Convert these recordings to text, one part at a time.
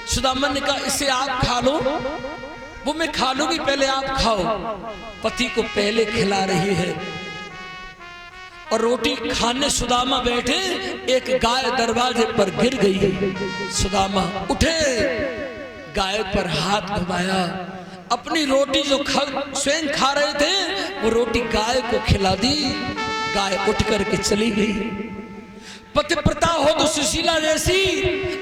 सुदामा ने कहा इसे आप खा लो। वो मैं खा लूंगी, पहले आप खाओ। पति को पहले खिला रही है और रोटी खाने सुदामा बैठे, एक गाय दरवाजे पर गिर गई। सुदामा उठे, गाय पर हाथ घुमाया, अपनी रोटी जो स्वयं खा रहे थे वो रोटी गाय को खिला दी। गाय उठ करके चली गई। पतिव्रता हो तो सुशीला जैसी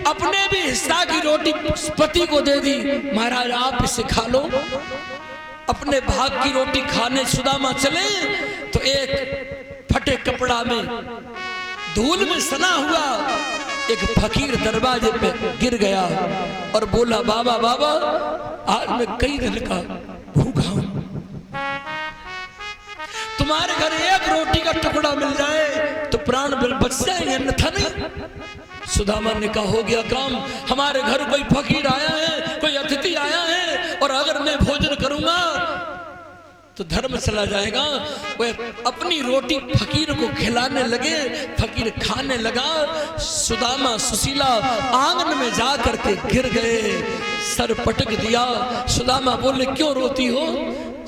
अपने भी हिस्सा की रोटी पति को दे दी, महाराज आप इसे खा लो। अपने भाग की रोटी खाने सुदामा चले तो एक फटे कपड़ा में धूल में सना हुआ एक फकीर दरवाजे पे गिर गया और बोला बाबा बाबा आज मैं कई दिन का भूखा हूं, तुम्हारे घर एक रोटी का टुकड़ा मिल जाए तो प्राण बच जाएंगे, अन्यथा नहीं। सुदामा ने कहा हो गया काम, हमारे घर कोई फकीर आया है, कोई अतिथि आया है और अगर मैं भोजन करूंगा तो धर्म चला जाएगा। वह अपनी रोटी फकीर को खिलाने लगे, फकीर खाने लगा। सुदामा सुशीला आंगन में जा करके गिर गए, सर पटक दिया। सुदामा बोले क्यों रोती हो?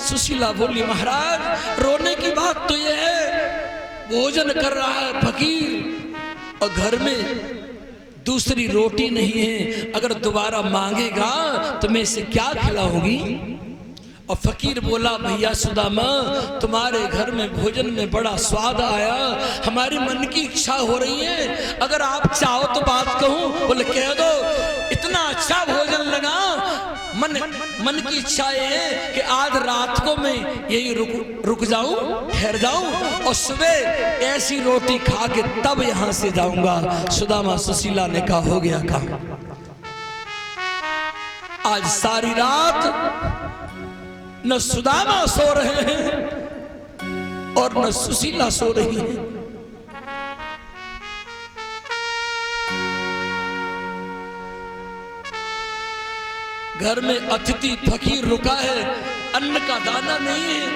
सुशीला बोली महाराज रोने की बात तो यह है, भोजन कर रहा है फकीर और घर में दूसरी रोटी नहीं है, अगर दोबारा मांगेगा तो मैं इसे क्या खिलाऊंगी? और फकीर बोला भैया सुदामा तुम्हारे घर में भोजन में बड़ा स्वाद आया, हमारी मन की इच्छा हो रही है, अगर आप चाहो तो बात कहूं। बोले कह दो, इतना अच्छा भोजन लगा, मन की इच्छा ये है कि आज रात को मैं यही रुक जाऊं, ठहर जाऊं और सुबह ऐसी रोटी खा के तब यहां से जाऊंगा। सुदामा सुशीला ने कहा हो गया काम। आज सारी रात न सुदामा सो रहे हैं और न सुशीला सो रही है। घर में अतिथि फकीर रुका है, अन्न का दाना नहीं है,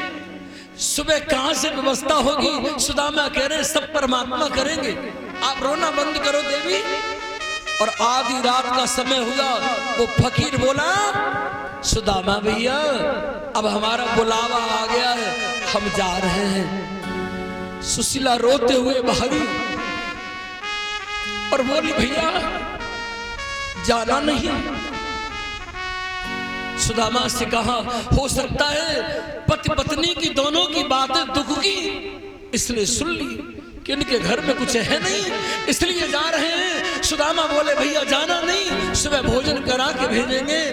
सुबह कहां से व्यवस्था होगी? सुदामा कह रहे सब परमात्मा करेंगे, आप रोना बंद करो देवी। और आधी रात का समय हुआ, वो फकीर बोला सुदामा भैया अब हमारा बुलावा आ गया है, हम जा रहे हैं। सुशीला रोते हुए भागी और बोली भैया जाना नहीं। सुदामा से कहा हो सकता है पति पत्नी की दोनों की बातें दुख की, इसलिए सुन ली कि इनके घर में कुछ है नहीं, इसलिए जा रहे हैं। सुदामा बोले भैया जाना नहीं, सुबह भोजन करा के भेजेंगे।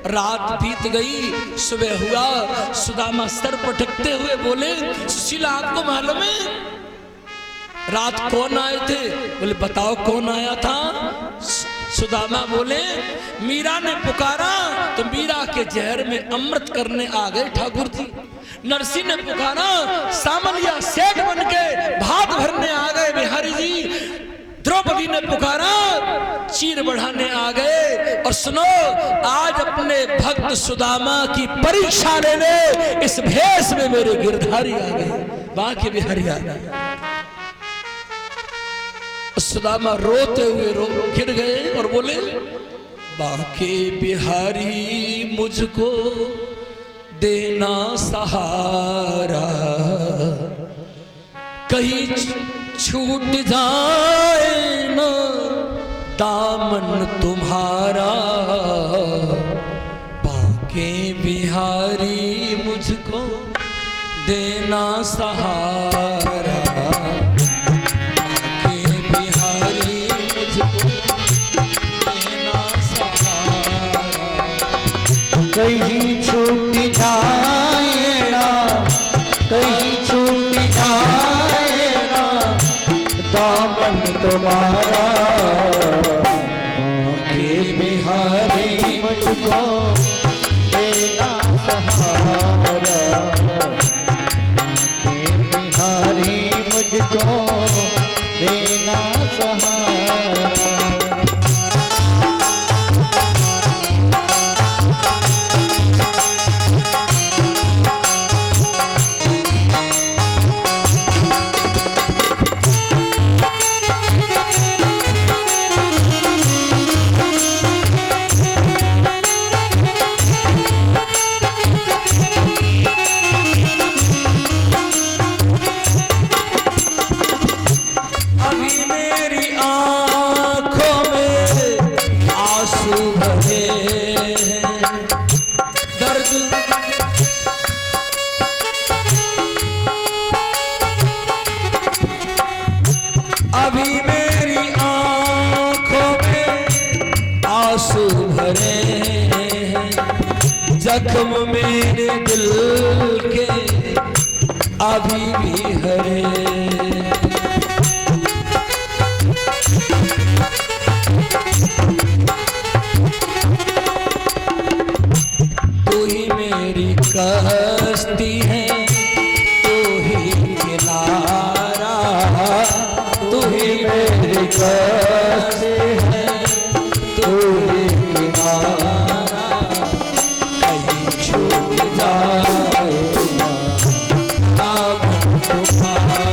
रात बीत गई, सुबह हुआ, सुदामा सर पटकते हुए बोले सुशीला आपको मालूम है रात कौन आए थे? बोले बताओ कौन आया था? सुदामा बोले मीरा ने पुकारा तो मीरा के जहर में अमृत करने आ गए ठाकुर जी। नरसी ने पुकारा, सामलिया सेठ बन के भात भरने आ गए बिहारी जी। द्रौपदी ने पुकारा, चीर बढ़ाने आ गए। और सुनो आज अपने भक्त सुदामा की परीक्षा लेने इस भेष में मेरे गिरधारी आ गए, बांके बिहारी आ गए। सुदामा रोते हुए गिर गए और बोले बांके बिहारी मुझको देना सहारा, कहीं छूट जाए न दामन तुम्हारा। बांके बिहारी मुझको देना सहारा, कहीं छूट जाए ना, कहीं छूट जाए ना दामन तुम्हारा। बांके बिहारी मुझको देना सहारा, बांके बिहारी मुझको देना सहारा। आंसू भरे हैं जख्म मेरे दिल के अभी भी हरे। तू ही मेरी कश्ती है, तू ही किनारा, तू ही मेरी कश्ती है, तू ही किनारा, कहीं छूट जाएगा नाम तुम्हारा।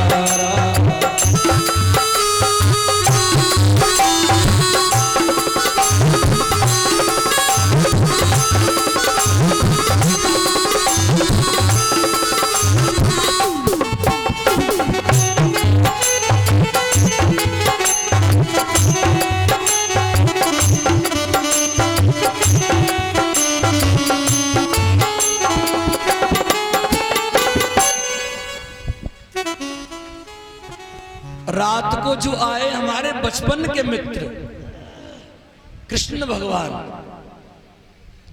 रात को जो आए हमारे बचपन के मित्र कृष्ण भगवान,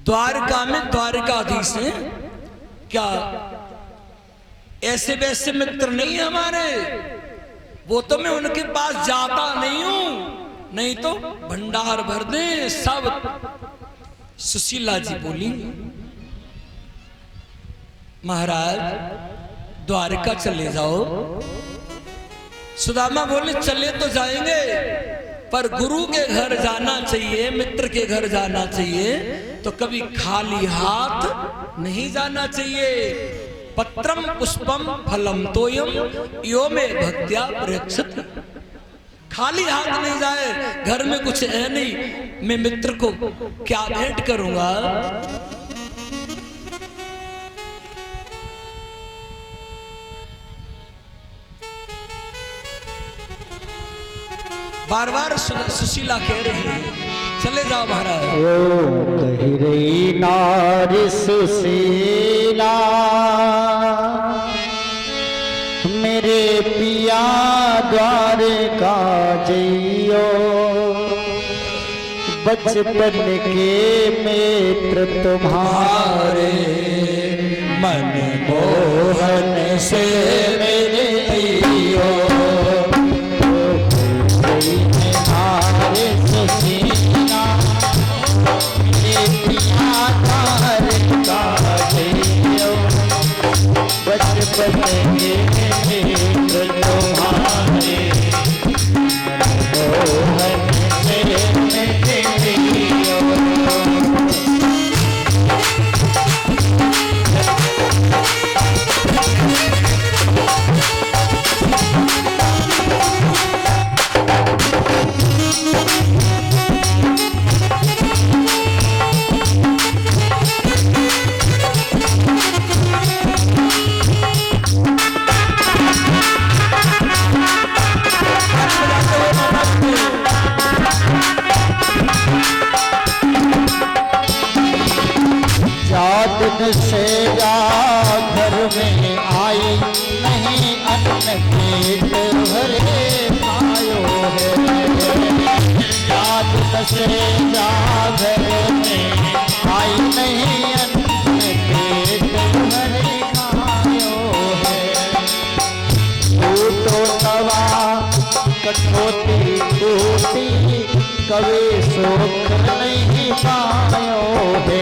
द्वारका में द्वारिकाधीश हैं। क्या ऐसे वैसे मित्र नहीं है हमारे? वो तो मैं उनके पास जाता नहीं हूं, नहीं तो भंडार भर दे सब। सुशीला जी बोली, महाराज द्वारका चले जाओ। सुदामा बोले, चले तो जाएंगे पर गुरु के घर जाना चाहिए, मित्र के घर जाना चाहिए, तो कभी खाली हाथ नहीं जाना चाहिए। पत्रम पुष्पम फलम तोयम यो में भक्त्या प्रेक्षित। खाली हाथ नहीं जाए, घर में कुछ है नहीं, मैं मित्र को क्या भेंट करूंगा। बार बार सुशीला कह रही है, चले जाओ महाराज। ओ कह रही नारी सुशीला, मेरे पिया द्वारका जइयो। बचपन के मित्र तुम्हारे, मन मोहन से मेरे पियो। बचपन के मित्र तुम्हारे, मोहन से मेरे पियो। दिन से जा घर में आई, नहीं अन्न पेट भरे पायो है। दिन से जा घर में आई, नहीं अन्न पेट भरे खायो है। तू तो तवा कठोती टूटी, कभी सुख नहीं पायो है।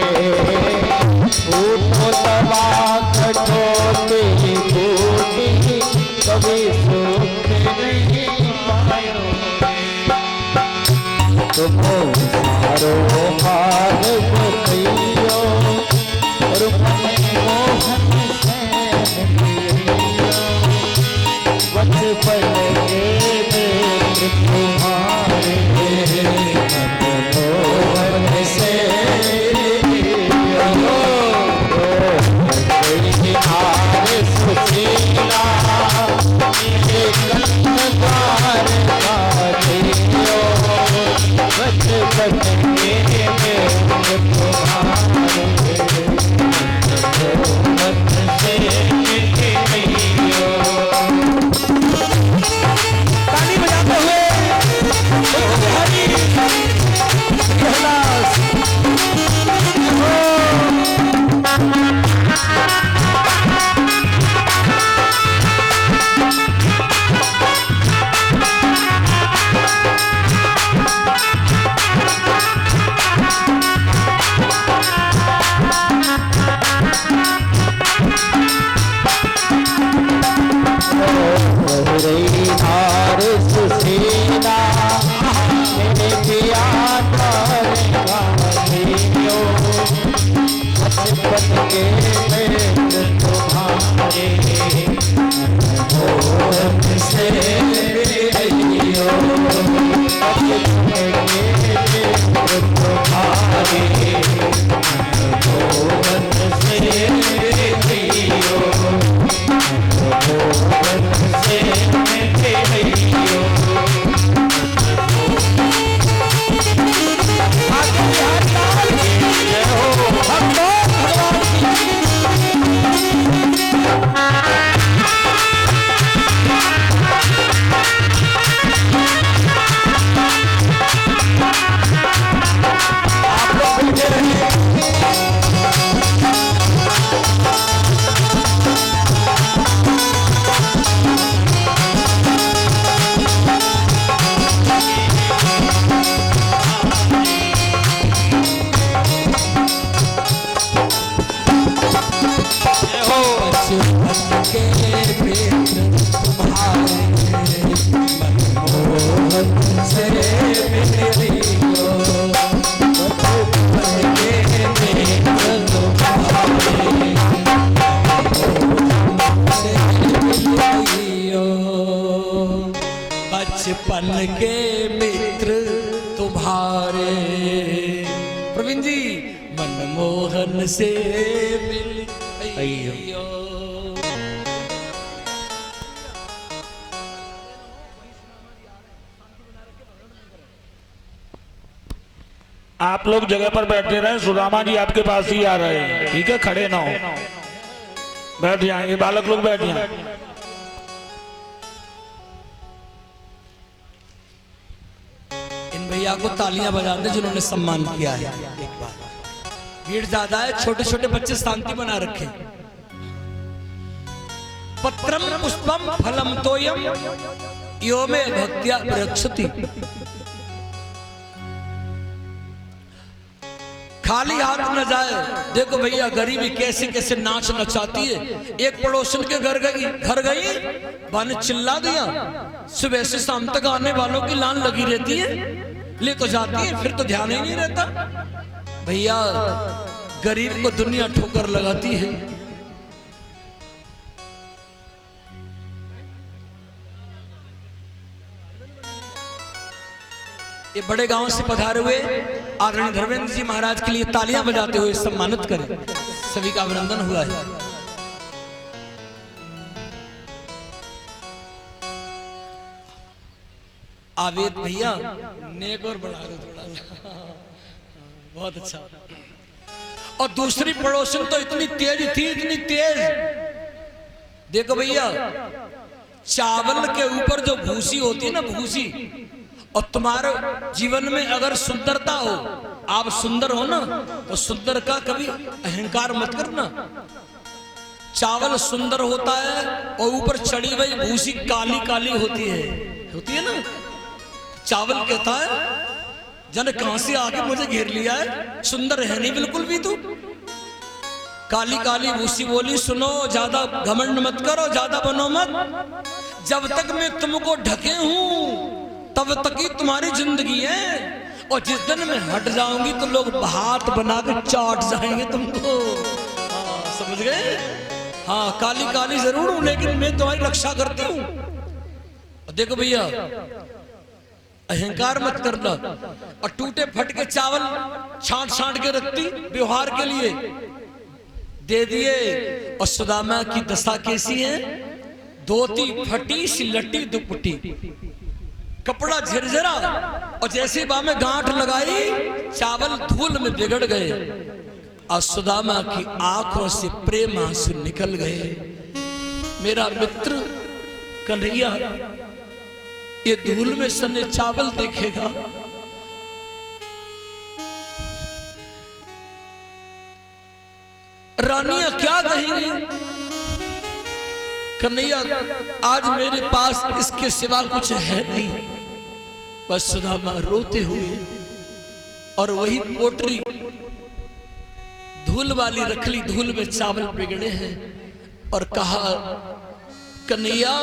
तो तबा कठोती टूटी, कभी सुख नहीं पायो। तुम सारो हार बतइयो, और मन मोहन से मिलियो। बचपन के मित्र तुम्हारे, मन मोहन मोहन से मिलियो तुम्हारे मोहन से मिलियो मोहन से मिलियो बचपन के मित्र तुम्हारे प्रवीण जी मनमोहन से मिलियो। आप लोग जगह पर बैठे रहे, सुदामा जी आपके पास ही आ रहे हैं, ठीक है, खड़े ना हो, बैठ जाएंगे, बालक लोग बैठ जाएं। इन भैया को तालियां बजा दे जिन्होंने सम्मान किया है। एक बार भीड़ ज्यादा है, छोटे छोटे बच्चे शांति बना रखे। पत्रम पुष्पम फलम तोयम यो में भक्त्या प्रक्षति। खाली हाथ न जाए। देखो भैया गरीबी कैसे कैसे नाच नचाती है। एक पड़ोसन के घर गई बाने चिल्ला दिया, सुबह से शाम तक आने वालों की लान लगी रहती है, ले तो जाती है, फिर तो ध्यान ही नहीं रहता। भैया गरीब को दुनिया ठोकर लगाती है। ये बड़े गांव से पधारे हुए आदरणीय धर्मेंद्र जी महाराज के लिए तालियां बजाते हुए सम्मानित करें। सभी का अभिनंदन हुआ है। आवेद भैया नेक और बढ़ा दो थोड़ा सा, बहुत अच्छा। और दूसरी पड़ोसन तो इतनी तेज थी, इतनी तेज। देखो भैया चावल के ऊपर जो भूसी होती है ना, भूसी, और तुम्हारे जीवन में अगर सुंदरता हो, आप सुंदर हो ना, तो सुंदर का कभी अहंकार मत करना। चावल सुंदर होता है और ऊपर चढ़ी हुई भूसी काली काली होती है ना। चावल कहता है जाने कहां से आके मुझे घेर लिया है, सुंदर है नहीं बिल्कुल भी तू। काली काली भूसी बोली, सुनो ज्यादा घमंड मत करो, ज्यादा बनो मत। जब तक मैं तुमको ढके हूं तब तक ही तुम्हारी जिंदगी है, और जिस दिन मैं हट जाऊंगी तो लोग हाथ बना के चाट जाएंगे तुमको। समझ गए? हाँ, काली काली जरूर हूं लेकिन मैं तुम्हारी रक्षा करती हूं। देखो भैया अहंकार मत करना। और टूटे फटके चावल छांट छांट के रखती व्यवहार के लिए दे दिए। और सुदामा की दशा कैसी है? धोती फटी सिलटी दुपट्टी, कपड़ा झिरझिरा, और जैसे बा में गांठ लगाई चावल धूल में बिगड़ गए। और सुदामा की आंखों से प्रेम आंसू निकल गए। मेरा मित्र कन्हैया ये धूल में सने चावल देखेगा, रानियां क्या कहेंगी? कन्हैया आज मेरे पास इसके सिवा कुछ है नहीं। बस सुदामा रोते हुए और वही पोटरी धूल वाली रख ली, धूल में चावल बिगड़े हैं, और कहा कन्हैया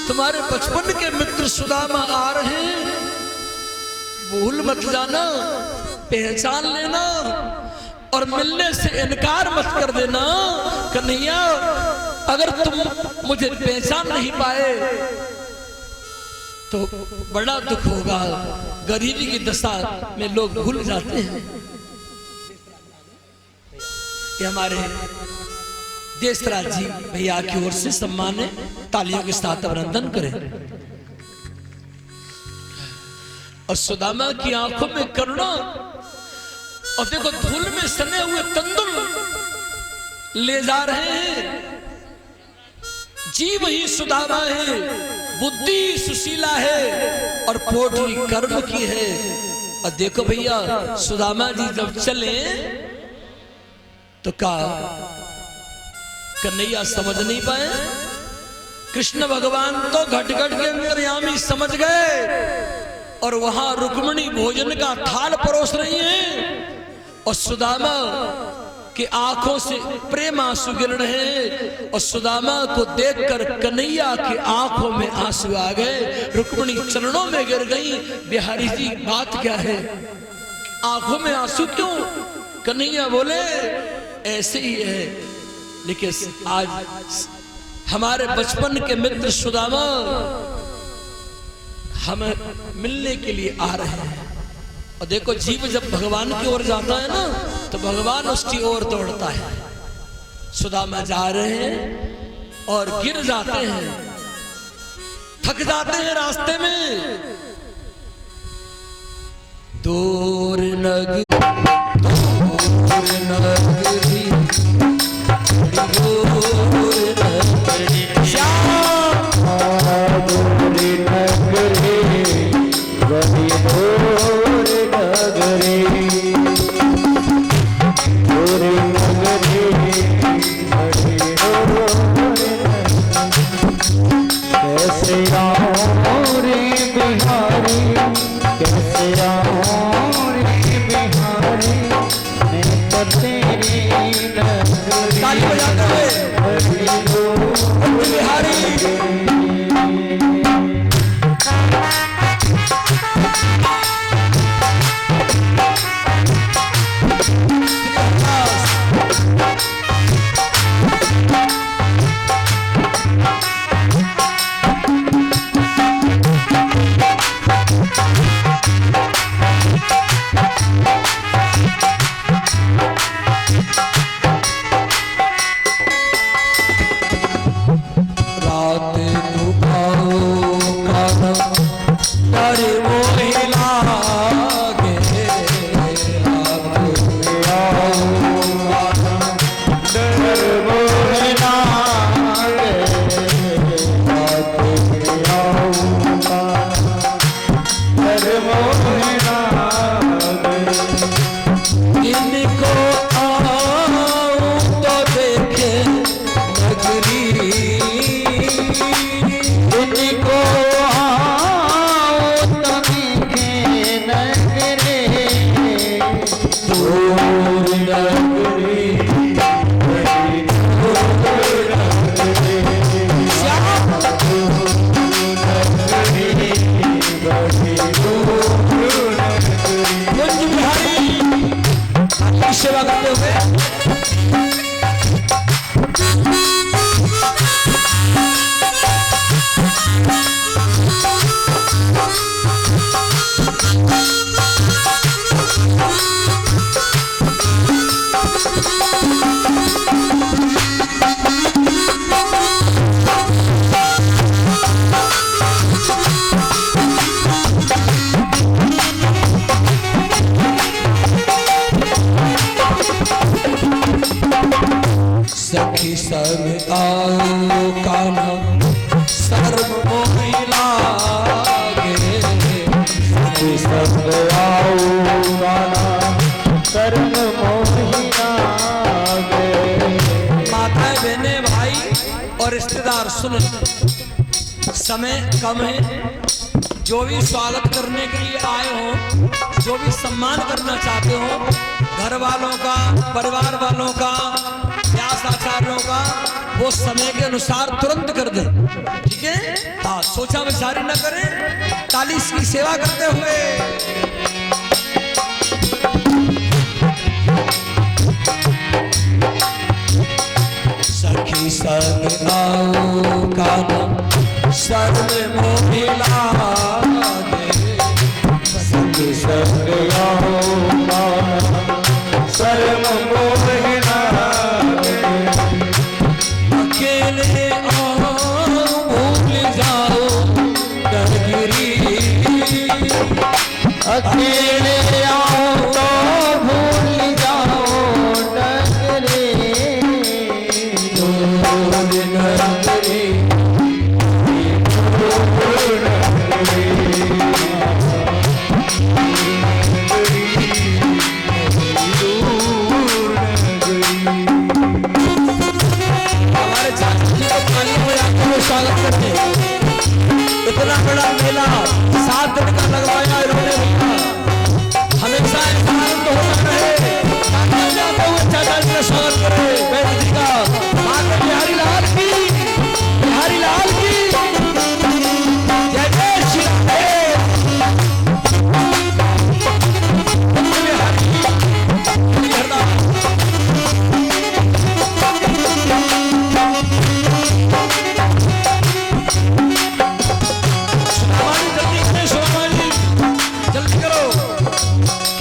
तुम्हारे बचपन के मित्र सुदामा आ रहे हैं, भूल मत जाना, पहचान लेना और मिलने से इनकार मत कर देना। कन्हैया अगर तुम मुझे पहचान नहीं पाए तो बड़ा दुख होगा। गरीबी की दशा में लोग भूल जाते हैं। ये हमारे देशराज जी भैया की ओर से सम्मान है, तालियों के साथ अभिनंदन करें। और सुदामा की आंखों में करुणा, और देखो धूल में सने हुए तंदुल ले जा रहे हैं। जीव ही सुदामा है, बुद्धि सुशीला है और पोटली कर्म की है। और देखो भैया सुदामा जी जब चले तो कन्हैया समझ नहीं पाए। कृष्ण भगवान तो घट घट के अंतर्यामी समझ गए और वहां रुक्मिणी भोजन का थाल परोस रही हैं और सुदामा की आंखों से प्रेम आंसू गिर रहे हैं। और सुदामा को देखकर कन्हैया की आंखों में आंसू आ गए, रुक्मिणी चरणों में गिर गई। बिहारी जी बात क्या है, आंखों में आंसू क्यों? कन्हैया बोले ऐसे ही है, लेकिन आज हमारे बचपन के मित्र सुदामा हमें मिलने के लिए आ रहे हैं। और देखो जीव जब भगवान की ओर जाता है ना तो भगवान उसकी ओर दौड़ता है। सुदामा जा रहे हैं और गिर जाते हैं, थक जाते हैं रास्ते में। दूर नगरी सेवा करते हुए सखी संग आओ कान्हा सर्व मोहि लागे। सखी संग आओ कान्हा सर्व मोहि लागे। माता बहने भाई और रिश्तेदार सुन, समय कम है। जो भी स्वागत करने के लिए आए हो, जो भी सम्मान करना चाहते हो, घर वालों का, परिवार वालों का, व्यास आचार्यों का, वो समय के अनुसार तुरंत कर दे, ठीक है? हाँ, सोचा विचारी न करें, ताली की सेवा करते हुए। सखी संग शर्म मोहि लागे संग संग आऊंगा शर्म मोहि लागे अकेले आओ भूल जाओ डरगिरी अकेले आओ तो भूल जाओ डगरे दूर नगरी हमारे चाची जी को पानी में आकर वो स्वागत करते हैं। इतना बड़ा मेला 7 दिन का लगवाया इन्होंने भैया, हमेशा ऐसा आनंद होता रहे। चाचा जी का स्वागत करे बैठ जी का माता बिहारी लाल की, बिहारी लाल की जय जय श्री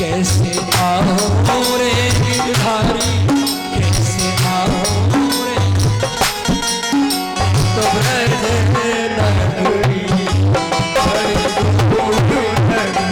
कैसे आओ रे गिरधारी कैसे आओ रे तो ब्रज नगरी बड़ी दूर नगरी।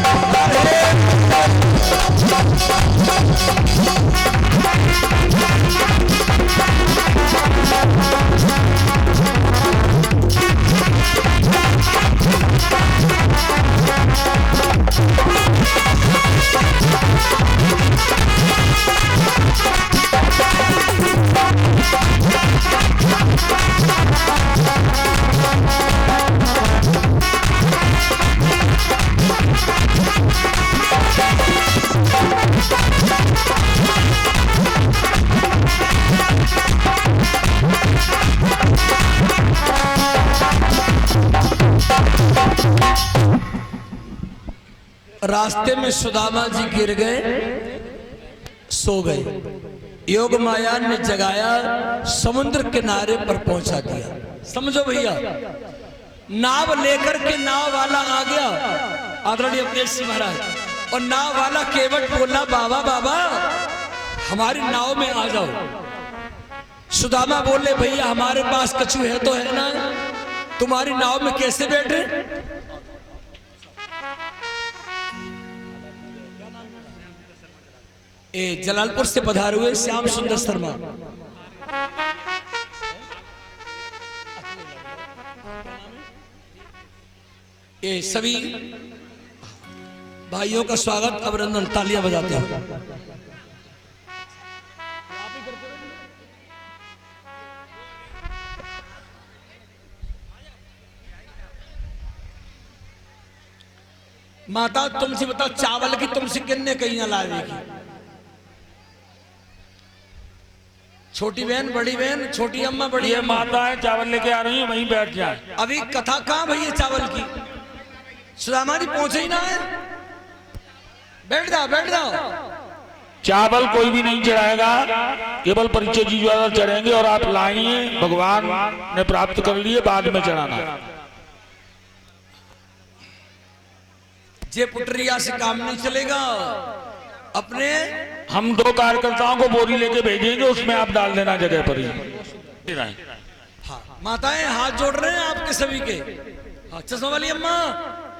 रास्ते में सुदामा जी गिर गए, सो गए। योग माया ने जगाया, समुद्र किनारे पर पहुंचा दिया। समझो भैया, नाव लेकर के नाव वाला आ गया आदरणीय अवधेश सिंह महाराज, और नाव वाला केवट बोला बाबा बाबा हमारी नाव में आ जाओ। सुदामा बोले भैया हमारे पास कछु है तो है ना, तुम्हारी नाव में कैसे बैठे? जलालपुर से पधारे हुए श्याम सुंदर शर्मा, ये सभी भाइयों का स्वागत, अभिनंदन, तालियां बजाते हैं। माता तुमसे बताओ चावल की तुमसे कितने कहीं लाएगी? छोटी बहन, बड़ी बहन, छोटी अम्मा, बड़ी ये माता है, चावल लेके आ रही है, वहीं बैठ जाए। अभी कथा कहाँ भैया चावल की? सुदामा जी पहुंचे ही ना है, बैठ जाओ बैठ जाओ। चावल कोई भी नहीं चढ़ाएगा, केवल परिचय जी द्वारा चढ़ेंगे, और आप लाइए, भगवान ने प्राप्त कर लिए, बाद में चढ़ाना। जे पुटरिया से काम नहीं चलेगा। अपने हम 2 कार्यकर्ताओं को बोरी लेके भेजेंगे, उसमें आप डाल देना जगह पर ही। हाँ, माताएं हाथ जोड़ रहे हैं आपके सभी के। हाँ, चश्मा वाली अम्मा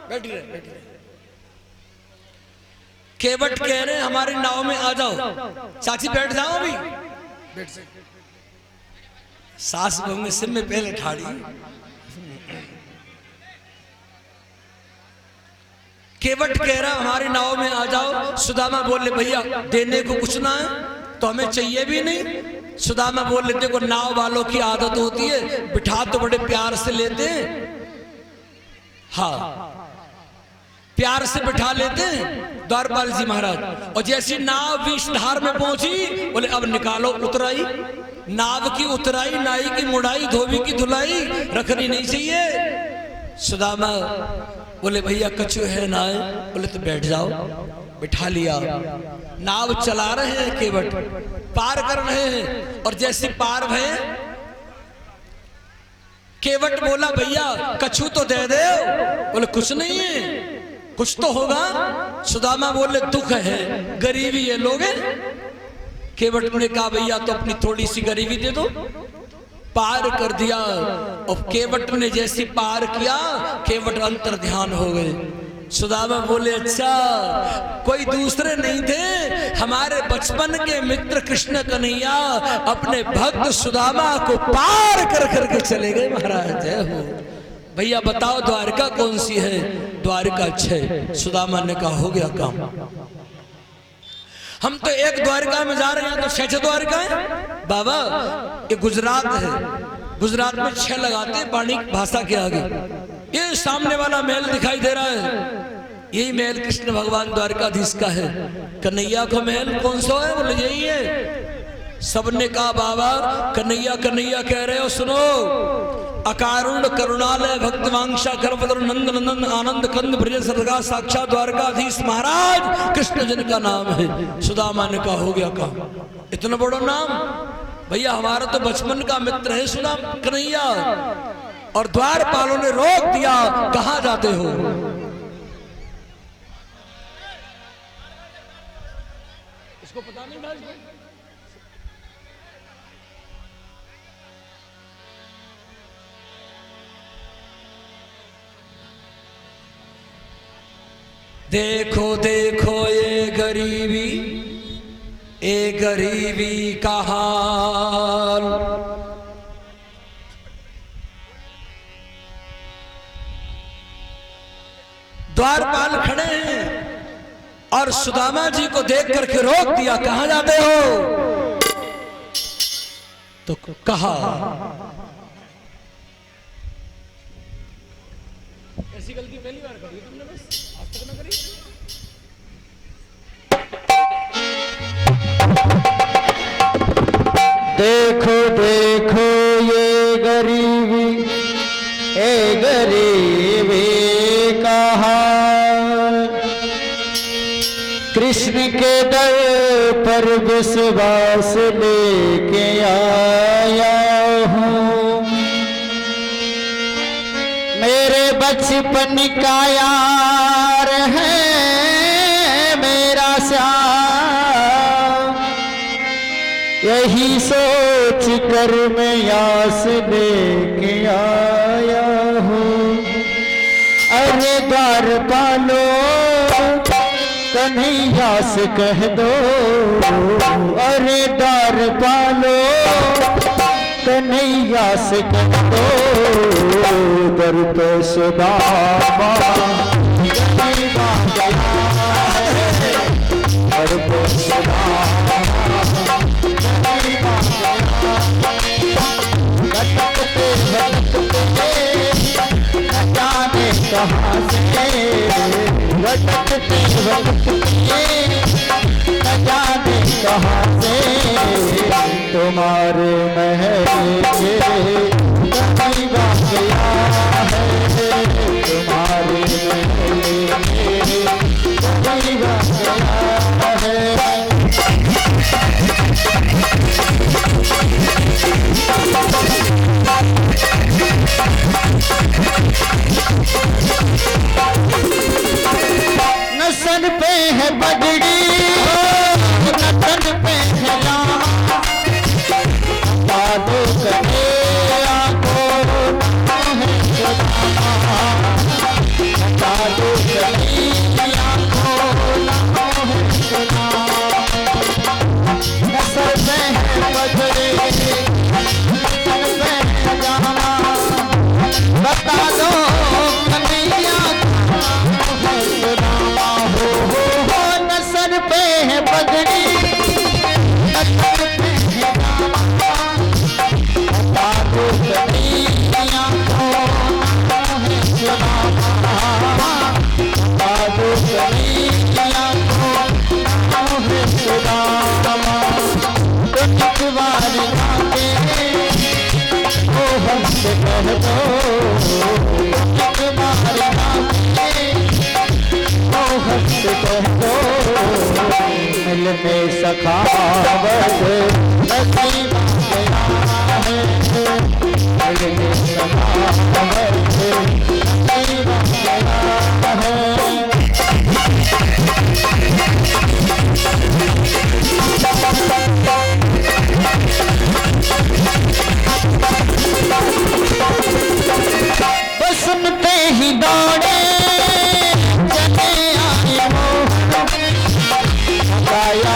बैठी रहे, बैठी रहे। केवट कह रहे हैं हमारी नाव में आ जाओ। चाची बैठ जाओ, अभी बैठ जाओ। सास बहू में सिर में पहले ठाड़ी। केवट कह रहा हमारी नाव में आ जाओ। सुदामा बोले भैया देने को कुछ ना है तो हमें चाहिए भी नहीं। सुदामा बोले देखो नाव वालों की आदत होती है, बिठा तो बड़े प्यार से लेते हैं, हाँ प्यार से बिठा लेते हैं द्वारपाल जी महाराज। और जैसी नाव विषधार में पहुंची बोले अब निकालो उतराई। नाव की उतराई, नाई की मुड़ाई, धोबी की धुलाई रखनी नहीं चाहिए। सुदामा बोले भैया कछु है ना है? बोले तो बैठ जाओ। बिठा लिया। नाव चला रहे हैं, केवट पार कर रहे हैं। और जैसे पार भये केवट बोला भैया कछु तो दे दे। बोले कुछ नहीं है, कुछ तो होगा। सुदामा बोले दुख है, गरीबी है, लोगे। केवट ने कहा भैया तो अपनी थोड़ी सी गरीबी दे दो। पार कर दिया। और केवट ने जैसी पार किया, केवट अंतर ध्यान हो गए। सुदामा बोले अच्छा कोई दूसरे नहीं थे, हमारे बचपन के मित्र कृष्ण कन्हैया अपने भक्त सुदामा को पार कर करके चले गए। महाराज जय हो। भैया बताओ द्वारका कौन सी है? द्वारका 6। सुदामा ने कहा हो गया काम। हम तो एक द्वारका में जा रहे हैं तो 6 द्वारका है। बाबा ये गुजरात है, गुजरात में 6 लगाते हैं वाणी भाषा के आगे। ये सामने वाला महल दिखाई दे रहा है, यही महल कृष्ण भगवान द्वारकाधीश का है। कन्हैया का महल कौन सा है? बोले यही है। सबने कहा बाबा कन्हैया कन्हैया कह रहे हो, सुनो। अकारुण करुणालय भक्तवांशा करपत्र नंद नंदन आनंद कंद ब्रज सरगा साक्षात द्वारकाधीश महाराज कृष्ण जन का नाम है। सुदामा ने कहा हो गया काम। इतना बड़ा नाम भैया, हमारा तो बचपन का मित्र है सुदामा कन्हैया। और द्वारपालों ने रोक दिया, कहां जाते हो? इसको पता नहीं भाई। देखो देखो ये गरीबी का हाल। द्वारपाल खड़े हैं और सुदामा जी को देख करके रोक दिया, कहां जाते हो? तो कहा ऐसी गलती पहली बार करी तुमने, बस आज तक ना करी। देखो देखो ये गरीबी का हाल। कृष्ण के दर पर विश्वास लेके आया हूँ। मेरे बचपन का यार है मेरा श्याम। यही सोच कर मैं आस लेके आया हूँ। अरे द्वारपालो कन्हैया से कह दो। अरे द्वारपालो कन्हैया से कह दो। दर पे सुदामा कन्हैया है। दर पे सुदामा भटकते भटकते न जाने कहाँ से। भटकते भटकते न जाने कहाँ से। तुम्हारे महल के कन्हैया गया है। तुम्हारे महल के कन्हैया गया है। न सर पे है पगड़ी, न तन पे है लामा। बादो करे आंखों है सुदामा। बादो करे आंखों है सुदामा। न सर पे है पगड़ी, तन पे है लामा। बता दो कन्हैया है सुदामा। हो न सर पे है पगड़ी, न तन पे है लामा। बता दो कन्हैया है सुदामा। बता दो कन्हैया है सुदामा। तो एक बार जाके ओ हमसे कह दो। एक बार जाके ओ हमसे कह दो। मिल में सखावत नसीब गया है। मिल सुनते ही दौड़े चले आए मोहन गाया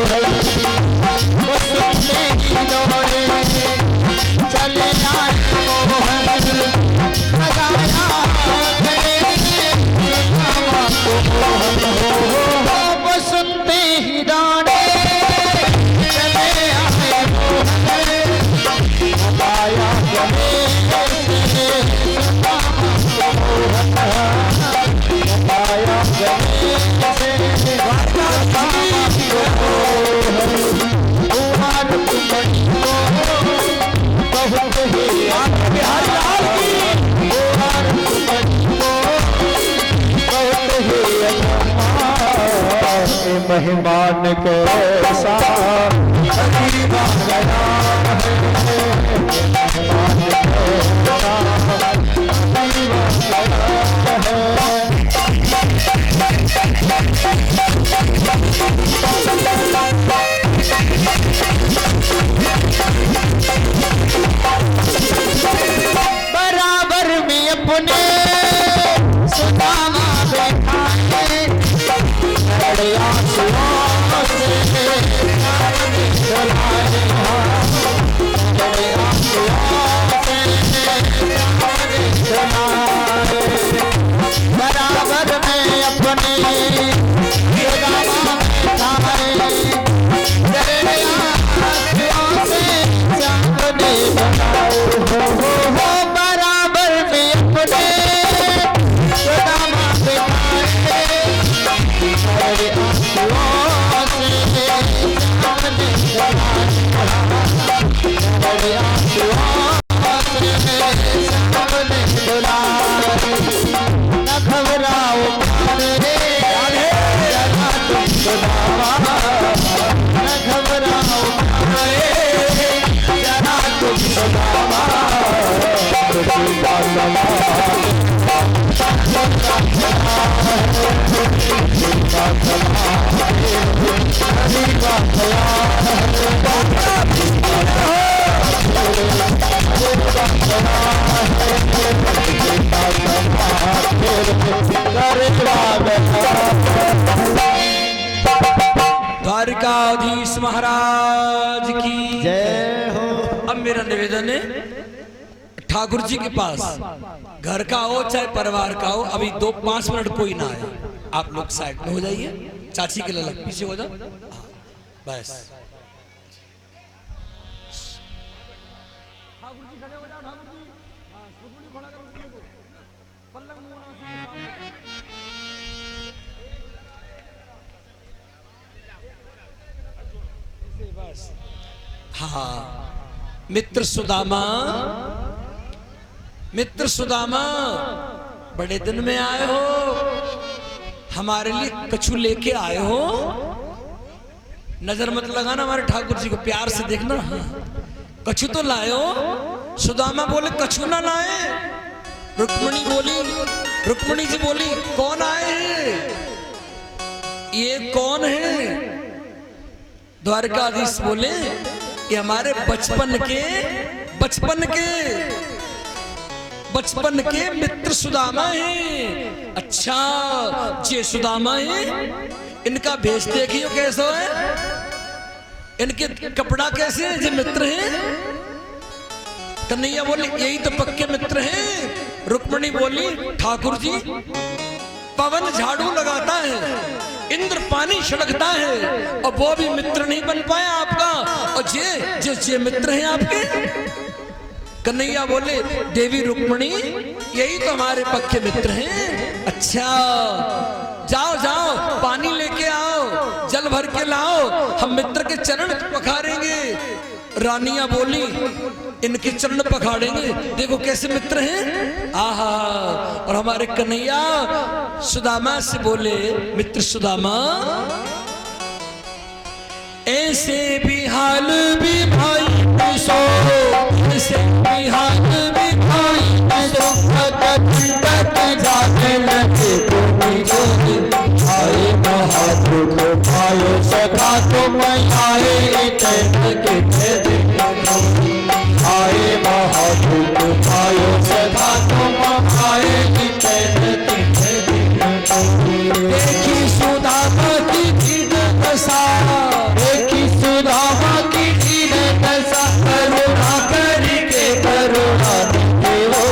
गले सुनते ही दौड़े चले आए मोहन गाया गले मेहमान के साथ गया बराबर में अपने सुदामा बैठा है बराबर में अपने बराबर में अपने द्वारिकाधीश महाराज की जय हो। अब मेरा निवेदन है ठाकुर जी के पास घर का हो चाहे परिवार का हो, अभी 2-5 मिनट कोई ना आए, आप लोग साइड में हो जाइए, चाची के लिए पीछे हो जाओ बस। हाँ, मित्र सुदामा बड़े दिन में आए हो, हमारे लिए कछु लेके आए हो। नजर मत लगाना हमारे ठाकुर जी को, प्यार से देखना। हाँ, कछु तो लाए हो। सुदामा बोले कछु ना लाए। रुक्मणी जी बोली कौन आए हैं, ये कौन है? द्वारकाधीश बोले कि हमारे बचपन के मित्र सुदामा हैं। अच्छा, ये सुदामा है, इनका भेष देखियो कैसा है, इनके कपड़ा कैसे है, ये मित्र हैं। कन्हैया बोली यही तो पक्के मित्र हैं। रुक्मणी बोली ठाकुर जी पवन झाड़ू लगाता है, इंद्र पानी छिड़कता है, और वो भी मित्र नहीं बन पाया आपका, और ये मित्र हैं आपके। कन्हैया बोले देवी रुक्मणी यही तो हमारे पक्के मित्र हैं। अच्छा, जाओ पानी लेके आओ, जल भर के लाओ, हम मित्र के चरण पखारेंगे। रानियां बोली इनके चरण पखाड़ेंगे, देखो कैसे मित्र हैं, आहा। और हमारे कन्हैया सुदामा से बोले, मित्र सुदामा ऐसे भी हाल भी भाई सो, ऐसे भी हाल भी भाई सो, जाने लगे तुम्हें जो आए महादुख पायो सदा तुम आए आए महादुख पायो सदा तुम आए देखी सुदामा की दीन दशा, देखी सुदामा की दीन दशा, करुणा करके करुणा देते हो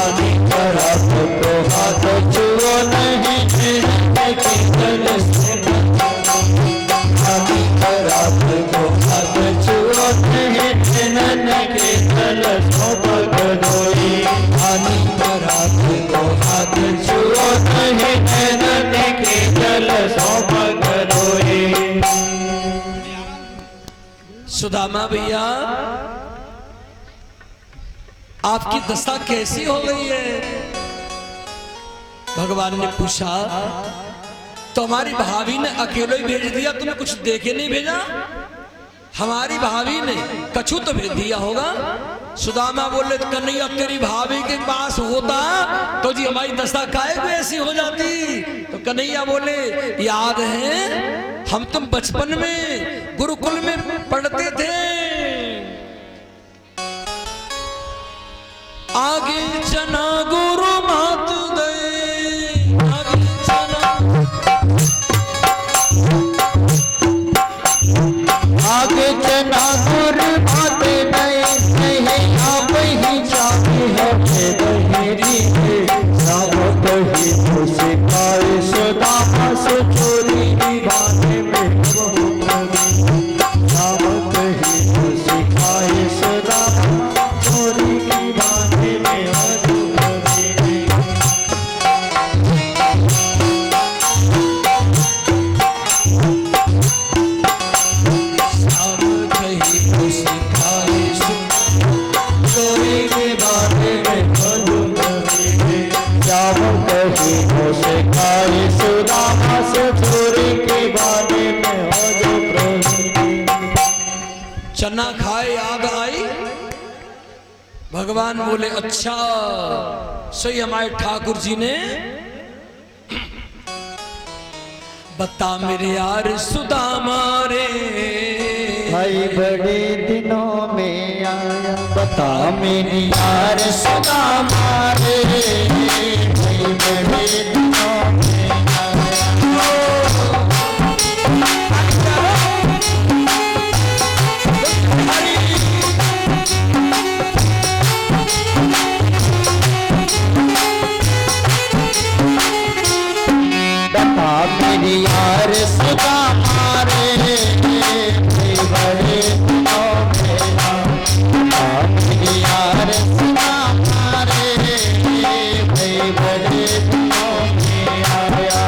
आदि करा तो हाथ छुओ नहीं की जल से आदि करा तो हाथ छुओ नहीं के जल सौंप करोई आदि करा तो हाथ छुओ नहीं के जल सौंप करोई। सुदामा भैया आपकी दशा कैसी हो गई है? भगवान ने पूछा तो हमारी भाभी ने अकेले ही भेज दिया, तुम्हें कुछ देके नहीं भेजा? हमारी भाभी ने कछु तो भेज दिया होगा। सुदामा बोले कन्हैया तेरी भाभी के पास होता तो जी हमारी दशा काहे को ऐसी हो जाती। तो कन्हैया बोले याद है हम तुम बचपन में गुरुकुल में पढ़ते थे, आगे चना गुरु मात गए, आगे चना आगे चना गुरु मात गए, नहीं आप ही जाती है बहेरी सब कही तो सिखाए सुदामा से चोरी दीवाने में सब कही तो सिखाए सुदामा चोरी दीवाने में सुदामा से चोरी के बारे में हो जो चना खाए याद आई। भगवान बोले अच्छा सही हमारे ठाकुर जी ने बता मेरे यार सुदामा रे, भाई बड़े दिनों में आया बता मेरी यार सुदामा रे, भाई बड़े दिनों में आया बता मेरी यार सुदामा रे, भाई बड़े दिनों में आया मेरी यार सुदामा रे, भाई बड़े दिनों में आया।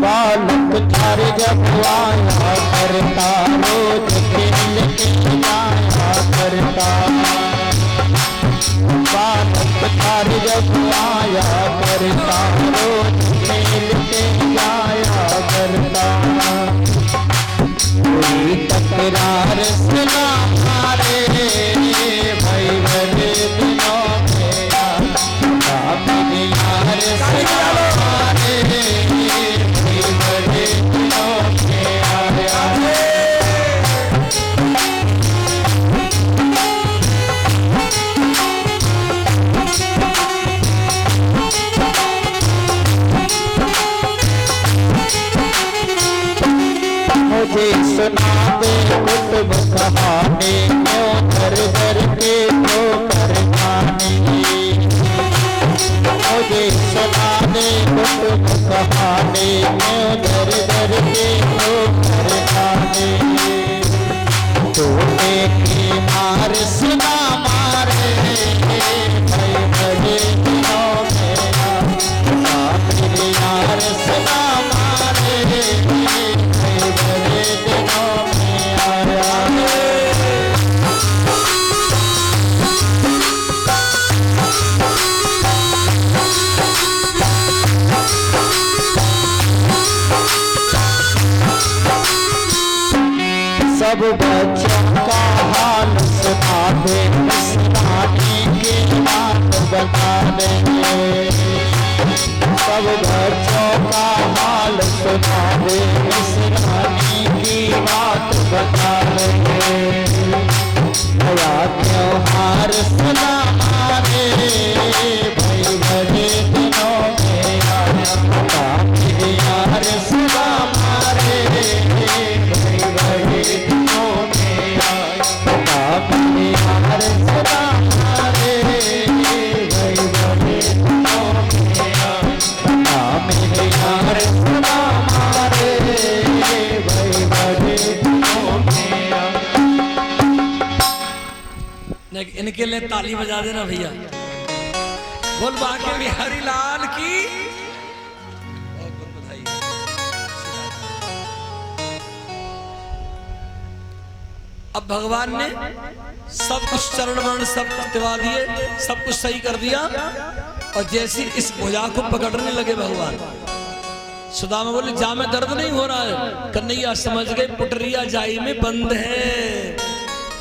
बालक थार जब आया करता रोज खेल के जाया करता, बालक थार जब आया करता रोज खेल के जाया करता, कोई तकरार सुना मारे भाई बड़े दिनों में आया मेरी यार सुना मारे भाई बड़े दिनों में आया। मुझे सुना दे कुतुब कहानी क्यों दर दर के ठोकर खानी, मुझे सुना दे कुतुब कहानी क्यों दर दर के ठोकर खानी, टूटे की मार बता देंगे। सब बच्चों का हाल सुना दे, इस रानी की बात बता देंगे। नया त्योहार सुना मारे, भाई बड़े दिनों में आया। मेरे यार सुना मारे, भाई बड़े दिनों में आया। मेरे यार सुना मारे, भाई बड़े दिनों में आया। मेरे यार सुना मारे, भाई बड़े दिनों में आया। इनके लिए ताली बजा देना भैया। बोल बाके बिहारी लाल की बहुत बहुत बधाई। अब भगवान ने सब कुछ चरण वर्ण सब तिवा दिए, सब कुछ सही कर दिया। और जैसे इस भुजा को पकड़ने लगे भगवान, सुदामा बोले जा में दर्द नहीं हो रहा है। कन्हैया समझ गए पुटरिया जाई में बंद है।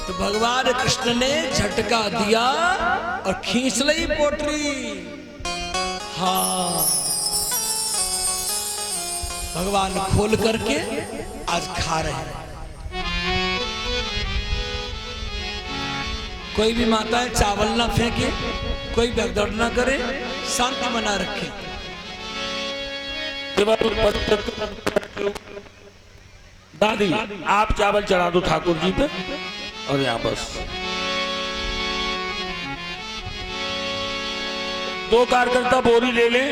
तो भगवान कृष्ण ने झटका दिया और खींच ली पोटरी। हाँ, भगवान खोल करके आज खा रहे हैं। कोई भी माताएं चावल ना फेंके, कोई भगदड़ ना करे, शांति बना रखे। दादी आप चावल चढ़ा दो ठाकुर जी पे, और यहाँ बस 2 कार्यकर्ता बोरी ले लें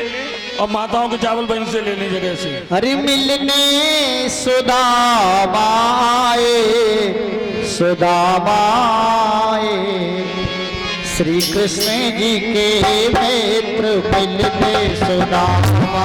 और माताओं के चावल वहीं से ले लें जगह से। हरि मिलने सुदामाए, सुदामाए, श्री कृष्ण जी के मित्र मिलने सुदामा।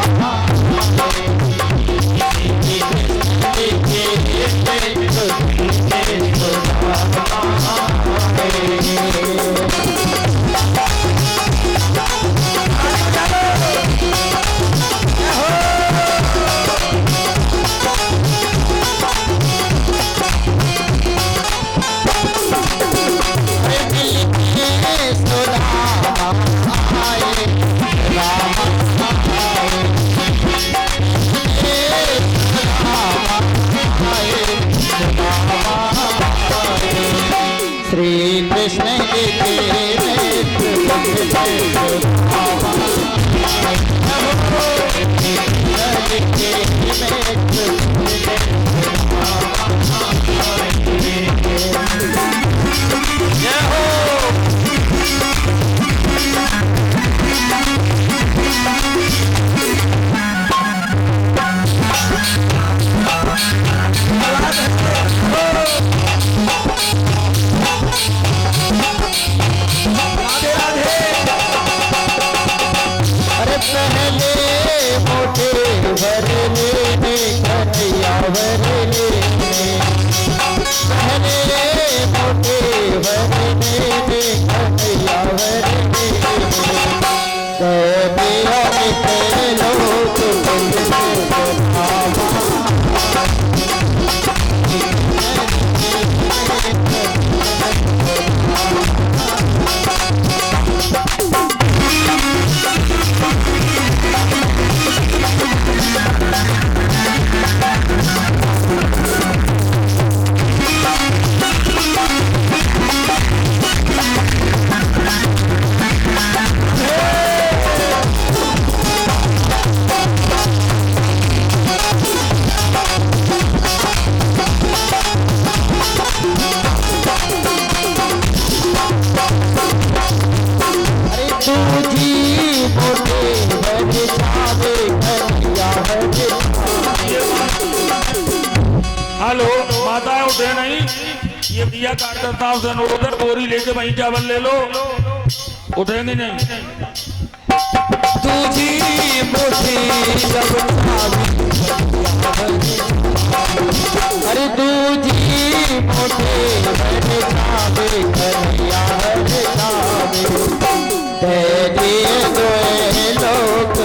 श्री कृष्ण जी के हेलो माताएं उठे नहीं, ये दिया कार्यकर्ताओं से अनुरोध है, बोरी लेके वहीं चावल ले लो, उठेंगे नहीं। तुझी मुट्ठी जब अरे तुझी मुट्ठी दे दिए दोए लोग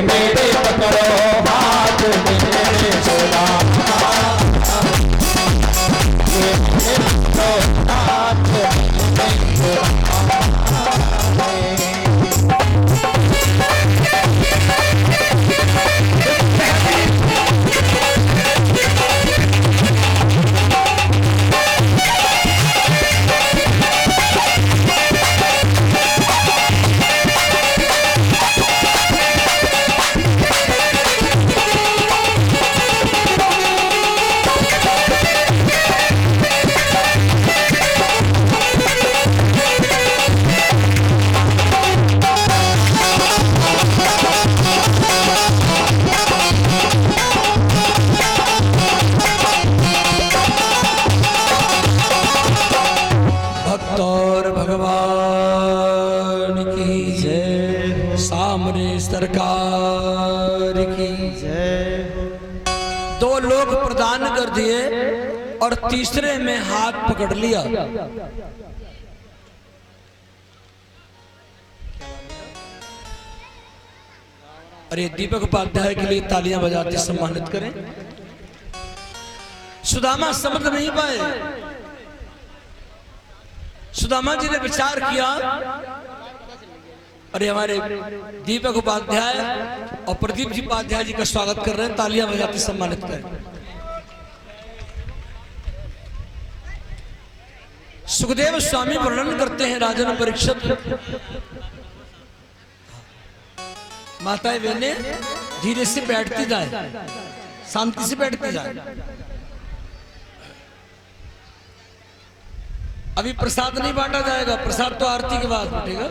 मेरे पकड़ो हाथ मेरे सुदामा, ये मेरे पकड़ो हाथ मेरे सुदामा। सरकार की जय। दो लोग प्रदान कर दिए और तीसरे में हाथ पकड़ लिया। अरे दीपक उपाध्याय के लिए तालियां बजाते सम्मानित करें। सुदामा समझ नहीं पाए। सुदामा जी ने विचार किया, अरे हमारे दीपक उपाध्याय और प्रदीप जी उपाध्याय जी का स्वागत कर रहे हैं, तालियां बजाते सम्मानित करें। सुखदेव स्वामी वर्णन करते हैं, राजन परीक्षित माताएं बहने धीरे से बैठती जाए, शांति से बैठती जाए। अभी प्रसाद नहीं बांटा जाएगा, प्रसाद तो आरती के बाद बांटेगा।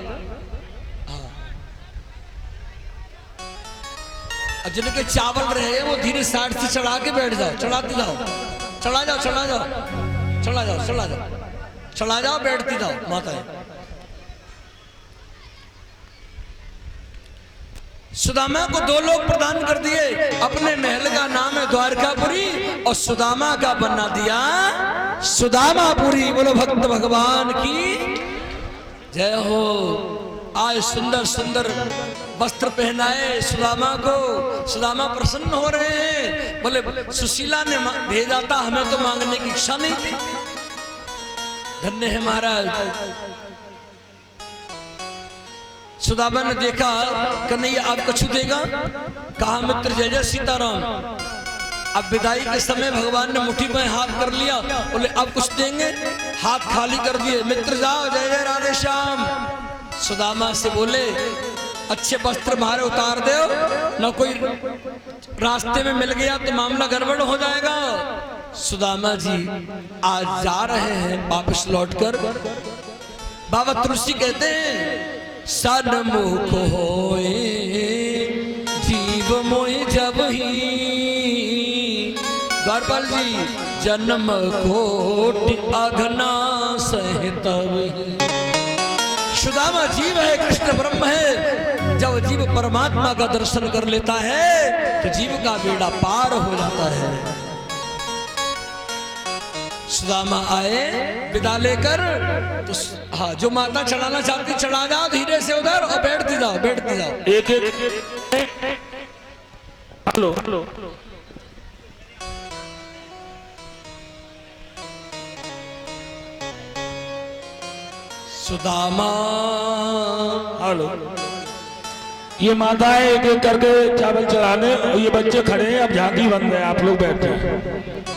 जिनके चावल रहे वो धीरे साइड से चढ़ा के बैठ जाओ, चढ़ाते जाओ, चढ़ा जाओ, चढ़ा जाओ, चढ़ा जाओ, चढ़ा जाओ, चढ़ा जाओ, बैठती जाओ माताएं। सुदामा को दो लोग प्रदान कर दिए। अपने महल का नाम है द्वारकापुरी और सुदामा का बना दिया सुदामापुरी। बोलो भक्त भगवान की जय हो। आज सुंदर सुंदर वस्त्र पहनाए सुदामा को। सुदामा प्रसन्न हो रहे हैं। बोले सुशीला ने भेजा था, हमें तो मांगने की इच्छा नहीं थी। धन्य है महाराज। सुदामा ने देखा कन्हैया आप कछु देगा, कहा मित्र जय जय सीताराम। अब विदाई के समय भगवान ने मुट्ठी में हाथ कर लिया, बोले अब कुछ देंगे, हाथ खाली कर दिए। मित्र जाओ, जय जय राधे श्याम। सुदामा से बोले अच्छे वस्त्र बाहर उतार दो, न कोई रास्ते में मिल गया तो मामला गड़बड़ हो जाएगा। सुदामा जी आज जा रहे हैं वापस लौटकर। बाबा तुलसी कहते हैं सन्मुख होए जीव मोहि जब ही, गौरपाल जी जन्म कोटि अघना सहित। सुदामा जीव है, कृष्ण ब्रह्म है। जब जीव परमात्मा का दर्शन कर लेता है तो जीव का बेड़ा पार हो जाता है। सुदामा आए विदा लेकर तो हाँ, जो माता चढ़ाना चाहती चढ़ा जाओ धीरे से उधर और बैठती जाओ, बैठती जाओ। एक एक हेलो हेलो सुदामा हेलो। ये माताएं एक एक करके चावल चढ़ाने, ये बच्चे खड़े हैं, अब झांकी बंद है। आप लोग बैठ जाए,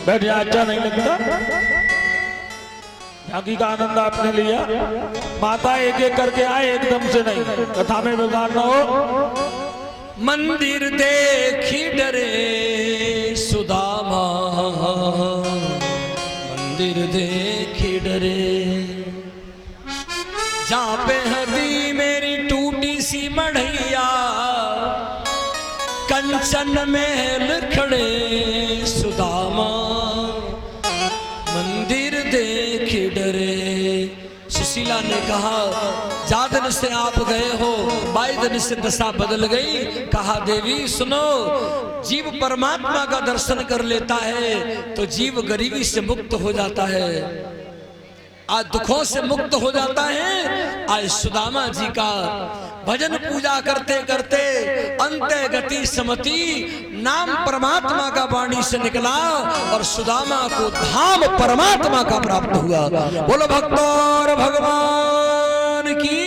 बैठ जाए। अच्छा नहीं लगता? झांकी का आनंद आपने लिया। माता एक एक करके आए, एकदम से नहीं, कथा में व्यवधान न हो। मंदिर देखी डरे सुदामा, मंदिर देखी डरे। जहाँ पे हदी मेरी टूटी सी मढ़ैया, कंचन महल खड़े सुदामा, मंदिर देख डरे। सुशीला ने कहा जा दिन से आप गए हो, 22 दिन से दशा बदल गई। कहा देवी सुनो, जीव परमात्मा का दर्शन कर लेता है तो जीव गरीबी से मुक्त हो जाता है, आज दुखों से मुक्त हो जाता है। आज सुदामा जी का भजन पूजा करते करते अंत गति समति नाम परमात्मा का वाणी से निकला और सुदामा को धाम परमात्मा का प्राप्त हुआ। बोलो भक्तों और भगवान की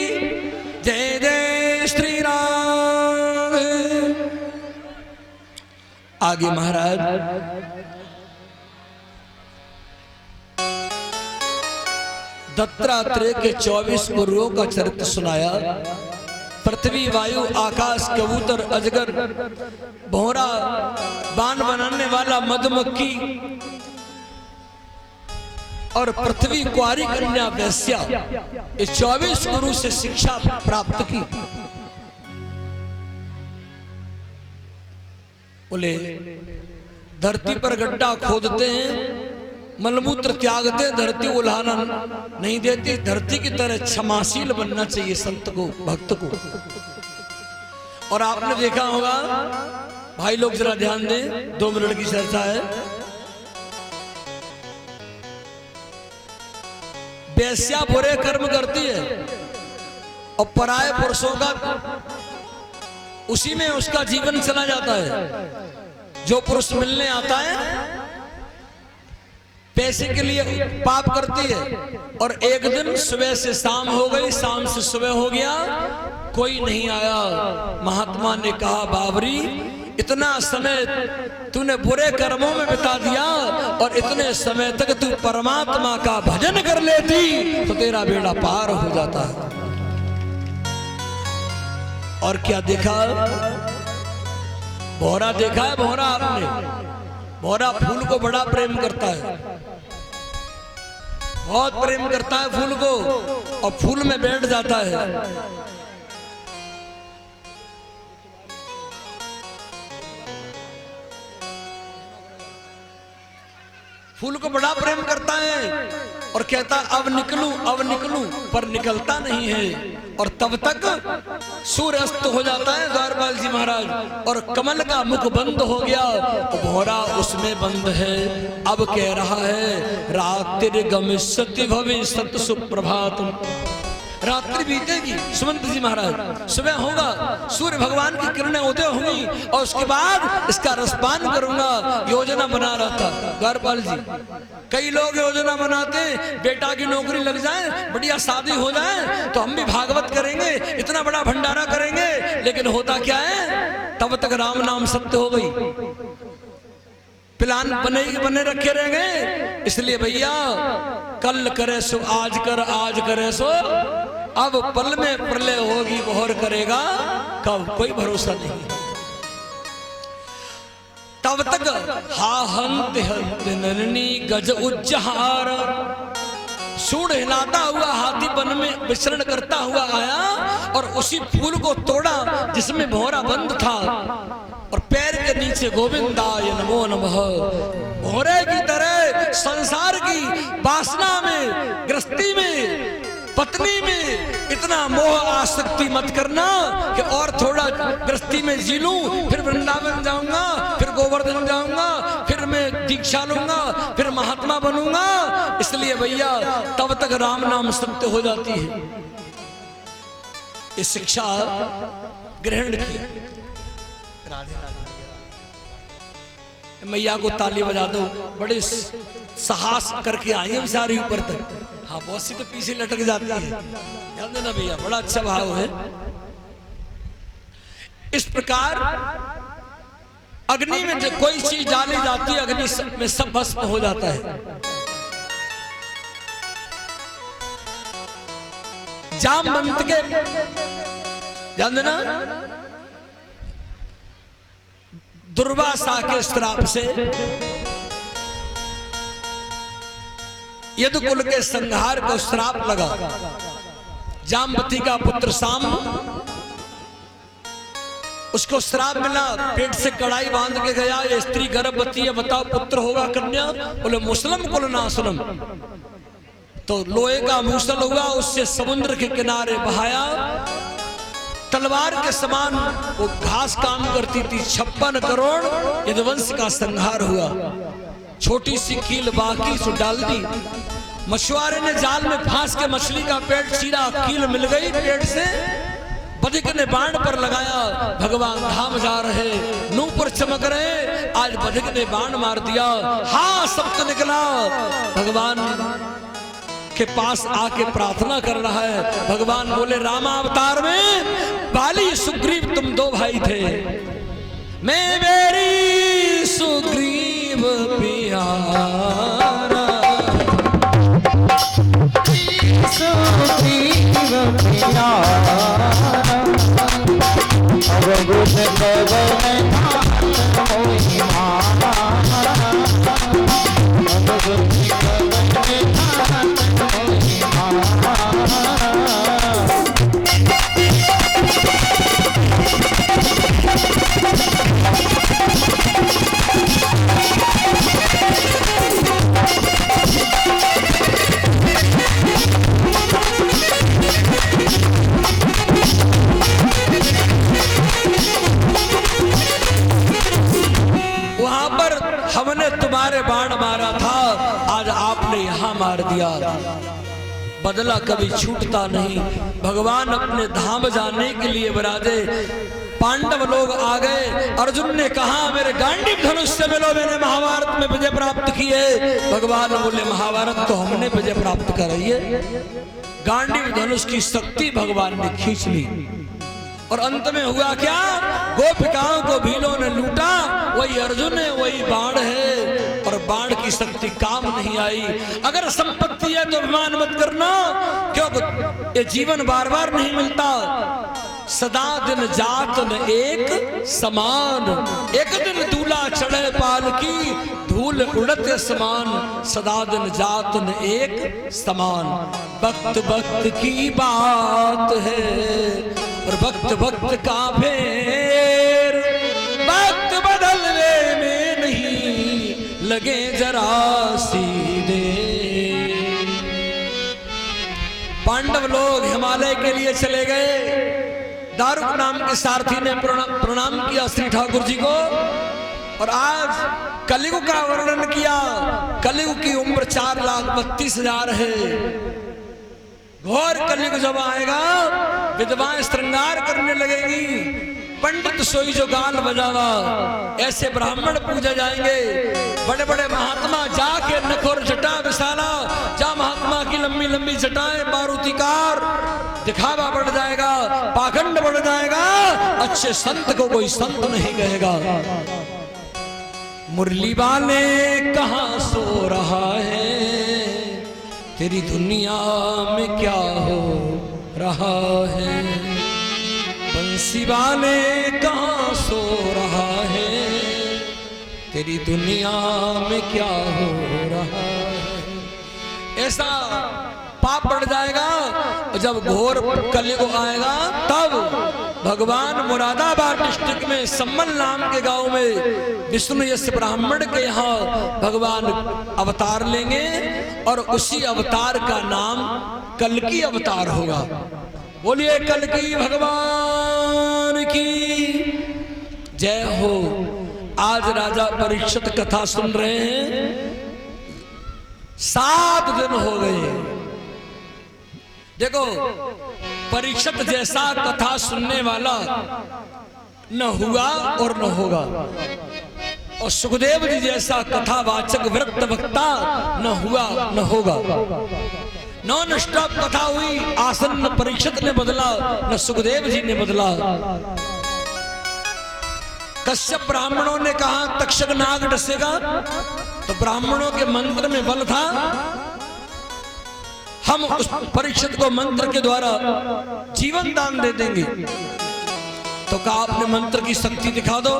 जय जय श्री राम। आगे महाराज दत्तात्रेय के 24 गुरुओं का चरित्र सुनाया। पृथ्वी, वायु, आकाश, कबूतर, अजगर, भौरा, बाण बनाने वाला, मधुमक्खी और पृथ्वी, कुंवारी कन्या, वैश्या, ये 24 गुरु से शिक्षा प्राप्त की। बोले धरती पर गड्ढा खोदते हैं, मलमूत्र त्यागते, धरती उल्हाना नहीं देती। धरती की तरह क्षमाशील बनना चाहिए संत को, भक्त को। और आपने देखा होगा, भाई लोग जरा ध्यान दें, 2 मिनट की चर्चा है। वेश्या बुरे कर्म करती है और पराये पुरुषों का उसी में उसका जीवन चला जाता है। जो पुरुष मिलने आता है पैसे के लिए पाप करती है, और एक दिन सुबह से शाम हो गई, शाम से सुबह हो गया, कोई नहीं आया। महात्मा ने कहा, बाबरी इतना समय तूने बुरे कर्मों में बिता दिया और इतने समय तक तू परमात्मा का भजन कर लेती तो तेरा बेड़ा पार हो जाता है। और क्या देखा? भौरा देखा है? भौरा आपने? भौरा फूल को बड़ा प्रेम करता है, बहुत प्रेम करता है फूल को, और फूल में बैठ जाता है। फूल को बड़ा प्रेम करता है और कहता अब निकलूं, पर निकलता नहीं है। और तब तक सूर्य अस्त हो जाता है द्वारपाल जी महाराज, और कमल का मुख बंद हो गया, भौरा उसमें बंद है। अब कह रहा है, रात्रि गमिष्यति भविष्यति सुप्रभातम्। रात्रि बीतेगी सुमंत जी महाराज, सुबह होगा, सूर्य भगवान की किरणें उदय होंगी, और उसके बाद इसका रसपान करूंगा। योजना बना रहा था द्वारपाल जी। कई लोग योजना बनाते, बेटा की नौकरी लग जाए, बढ़िया शादी हो जाए तो हम भी भागवत करेंगे, इतना बड़ा भंडारा करेंगे। लेकिन होता क्या है, तब तक राम नाम सत्य हो गई, प्लान बने रखे रह गए। इसलिए भैया, कल करे सो आज कर, आज करे सो अब, पल में प्रलय होगी बहर करेगा कब, कोई भरोसा नहीं। तब तक हा हंत हंत नरनी गज उज्जहार, सूंड हिलाता हुआ हाथी वन में विचरण करता हुआ आया और उसी फूल को तोड़ा जिसमें भौरा बंद था, और पैर के नीचे गोविंदाय नमो नमः। भौरे की तरह संसार की वासना में, गृहस्थी में, पत्नी में इतना मोह आसक्ति मत करना कि और थोड़ा गृहस्थी में जी लूं, फिर वृंदावन जाऊंगा, फिर गोवर्धन जाऊंगा, फिर मैं दीक्षा लूंगा, फिर महात्मा बनूंगा। इसलिए भैया, तब तक राम नाम सत्य हो जाती है। ये शिक्षा ग्रहण की। मैया को ताली बजा दो, बड़े साहस करके आई है बेचारी ऊपर तक। हाँ, बहुत सी तो पीछे लटक जाती है, ध्यान देना भैया, बड़ा अच्छा भाव है। इस प्रकार अग्नि में जब कोई चीज डाली जाती है, अग्नि में सब भस्म हो जाता है। जामवंत के, ध्यान देना, दुर्वासा के श्राप से यदुकुल के संहार को श्राप लगा। जामवती का पुत्र साम, उसको श्राप मिला, पेट से कड़ाई बांध के गया, ये स्त्री गर्भवती है, बताओ पुत्र होगा कन्या? बोले मुस्लिम कुल नासलम। तो लोहे का मूसल हुआ, उससे समुद्र के किनारे बहाया, तलवार के समान वो घास काम करती थी। 56 करोड़ यदुवंश का संहार हुआ। छोटी सी कील बाकी सो डाल दी। मछुआरे ने जाल में फांस के मछली का पेट चीरा, कील मिल गई पेट से, बधिक ने बाण पर लगाया, भगवान धाम जा रहे, नूपुर चमक रहे, आज बधिक ने बाण मार दिया, हाँ सप्त निकला। भगवान के पास आके प्रार्थना कर रहा है। भगवान बोले रामावतार में बाली सुग्रीव तुम दो भाई थे, मैं मेरी सुग्रीव प्यारा, सुग्रीव प्यारा, रघुन पवन नाथ मोहि मारा, रघुन पवन नाथ मोहि मारा। हमने तुम्हारे बाण मारा था, आज आपने यहां मार दिया, बदला कभी छूटता नहीं। भगवान अपने धाम जाने के लिए विराजे, पांडव लोग आ गए। अर्जुन ने कहा मेरे गांडीव धनुष से मिलो, मैंने महाभारत में विजय प्राप्त की है। भगवान बोले महाभारत तो हमने विजय प्राप्त कराई है। गांडीव धनुष की शक्ति भगवान ने खींच ली और अंत में हुआ क्या, गोपिकाओं को भीलों ने लूटा, वही अर्जुन है, वही बाण है, और बाण की शक्ति काम नहीं आई। अगर संपत्ति है तो अभिमान मत करना, क्योंकि ये जीवन बार बार नहीं मिलता। सदा दिन जात न एक समान, एक दिन दूल्हा चढ़े पाल की, धूल उड़त समान, सदा दिन जात न एक समान। वक्त वक्त की बात है और वक्त वक्त का फेर, वक्त बदलने में नहीं लगे जरा सीधे। पांडव लोग हिमालय के लिए चले गए। दारुक नाम के सारथी ने प्रणाम किया श्री ठाकुर जी को, और आज कलियुग का वर्णन किया। कलियुग की उम्र 4,32,000 है। घोर कलियुग जब आएगा, विधवाएं श्रृंगार करने लगेंगी, पंडित सोई जो गाल बजावा, ऐसे ब्राह्मण पूजे जाएंगे। बड़े बड़े महात्मा जाके नखोर जटा विशाला, जा महात्मा की लंबी लंबी जटाएं, मारुतिकार, दिखावा बढ़ जाएगा, पाखंड बढ़ जाएगा, अच्छे संत को कोई संत नहीं कहेगा। मुरली वाले कहाँ सो रहा है, तेरी दुनिया में क्या हो रहा है। बंसी वाले कहाँ सो रहा है, तेरी दुनिया में क्या हो रहा है। ऐसा पाप बढ़ जाएगा। जब घोर कलियुग आएगा, तब भगवान मुरादाबाद डिस्ट्रिक्ट में सम्मल नाम के गांव में विष्णु यश ब्राह्मण के यहाँ भगवान अवतार लेंगे, और उसी अवतार का नाम कल्कि अवतार होगा। बोलिए कल्कि भगवान की जय हो। आज राजा परीक्षित कथा सुन रहे हैं, 7 दिन हो गए। देखो, परीक्षित जैसा कथा सुनने वाला न हुआ और न होगा, और सुखदेव जी जैसा कथावाचक वृत्त वक्ता न हुआ न होगा। नॉन स्टॉप कथा हुई, आसन न परीक्षित ने बदला, न सुखदेव जी ने बदला। कश्यप ब्राह्मणों ने कहा तक्षक नाग डसेगा, तो ब्राह्मणों के मंत्र में बल था, हम उस परीक्षित को मंत्र के द्वारा जीवन दान दे देंगे। तो कहा आपने मंत्र की शक्ति दिखा दो।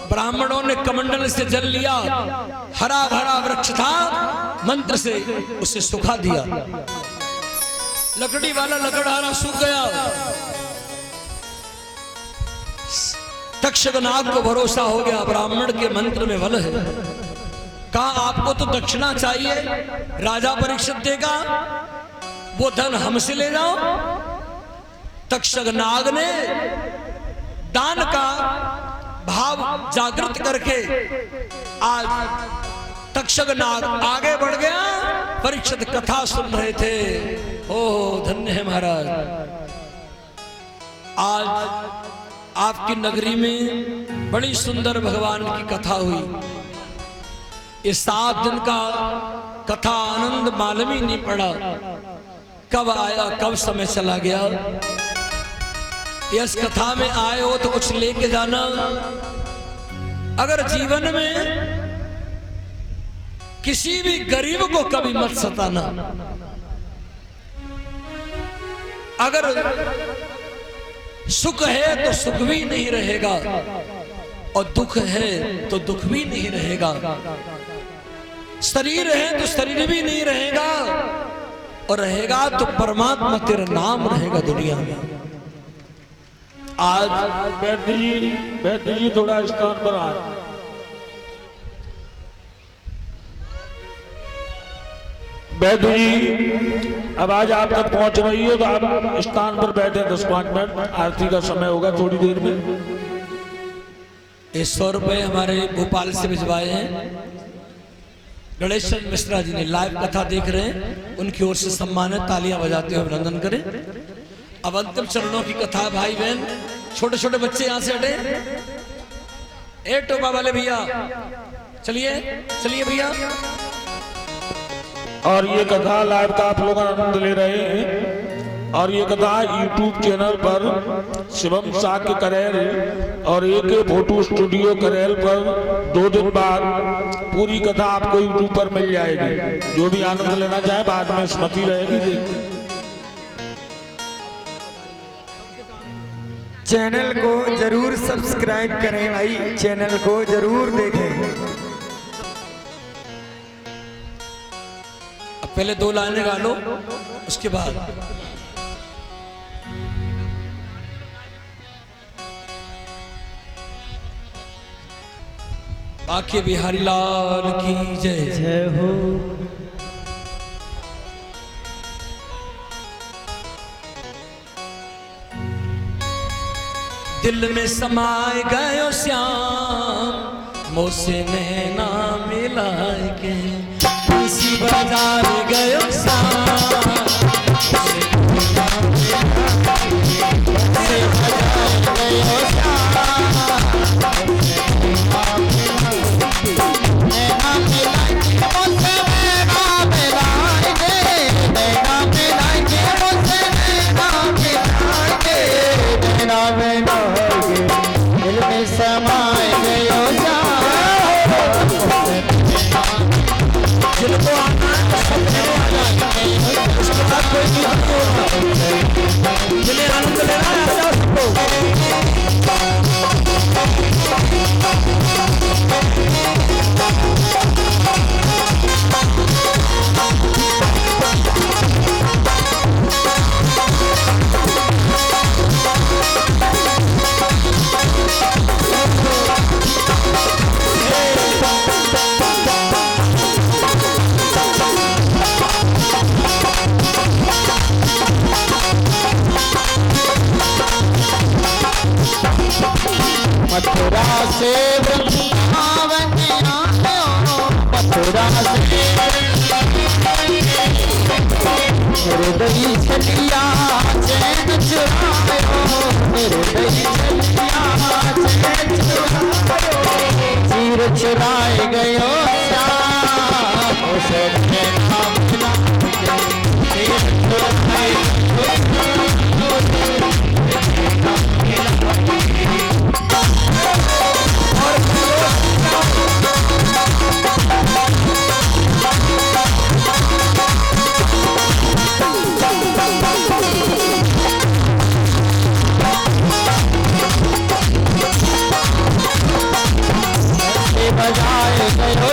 ब्राह्मणों ने कमंडल से जल लिया, हरा भरा वृक्ष था, मंत्र से उसे सुखा दिया। लकड़ी वाला लकड़हारा सूख गया। तक्षक नाग को भरोसा हो गया, ब्राह्मण के मंत्र में बल है। कहा आपको तो दक्षिणा चाहिए, राजा परीक्षित देगा, वो धन हमसे ले जाओ। तक्षक नाग ने दान का भाव जागृत करके आज तक्षक नाग आगे बढ़ गया। परीक्षित कथा सुन रहे थे। ओ धन्य है महाराज। आज आपकी नगरी में बड़ी सुंदर भगवान की कथा हुई। ये 7 दिन का कथा आनंद मालूम ही नहीं पड़ा कब आया कब समय चला गया। इस कथा में आए हो तो कुछ लेके जाना। अगर जीवन में किसी भी गरीब को कभी मत सताना। अगर सुख है तो सुख भी नहीं रहेगा और दुख है तो दुख भी नहीं रहेगा। शरीर है तो शरीर भी नहीं रहेगा और रहेगा तो परमात्मा तेरा नाम रहेगा दुनिया में। आज बैठ जी थोड़ा स्थान पर आए। बैठ जी अब आज आप तक पहुंच रही हो तो आप स्थान पर बैठे 10-5 मिनट। आरती का समय होगा थोड़ी देर में। 100 रुपए हमारे भोपाल से भिजवाए हैं। गणेश चंद्र मिश्रा जी ने लाइव कथा देख रहे हैं, उनकी ओर से सम्मानित। तालियां बजाते हुए अभिनंदन करें। अब अंतिम चरणों की कथा। भाई बहन छोटे छोटे बच्चे यहां से हटे। ए टोपा वाले भैया चलिए चलिए भैया। और ये कथा लाइव का आप लोग आनंद ले रहे हैं। और ये कथा YouTube चैनल पर शिवम साक्य करेल और एक फोटो स्टूडियो करेल पर 2 दिन बाद पूरी कथा आपको YouTube पर मिल जाएगी। जो भी आनंद लेना चाहे बाद में स्मृति रहेगी। चैनल को जरूर सब्सक्राइब करें भाई, चैनल को जरूर देखें। अब पहले 2 लाइनें गा लो, उसके बाद बाकी बिहारी लाल की जय जय हो। दिल में समाए गयो श्याम मोसे नैना मिलाए के। किसी बाजार गयो श्याम जिन्हें आनंद लेना है आ जाओ मथुरा से वृंदावन आयो, मथुरा से हृदय चलिया चैन चुरायो, हृदय चलिया चैन चुरायो। चीर चुराए गयो श्याम उसे नाम मिला चीर चुराए बजाए गयो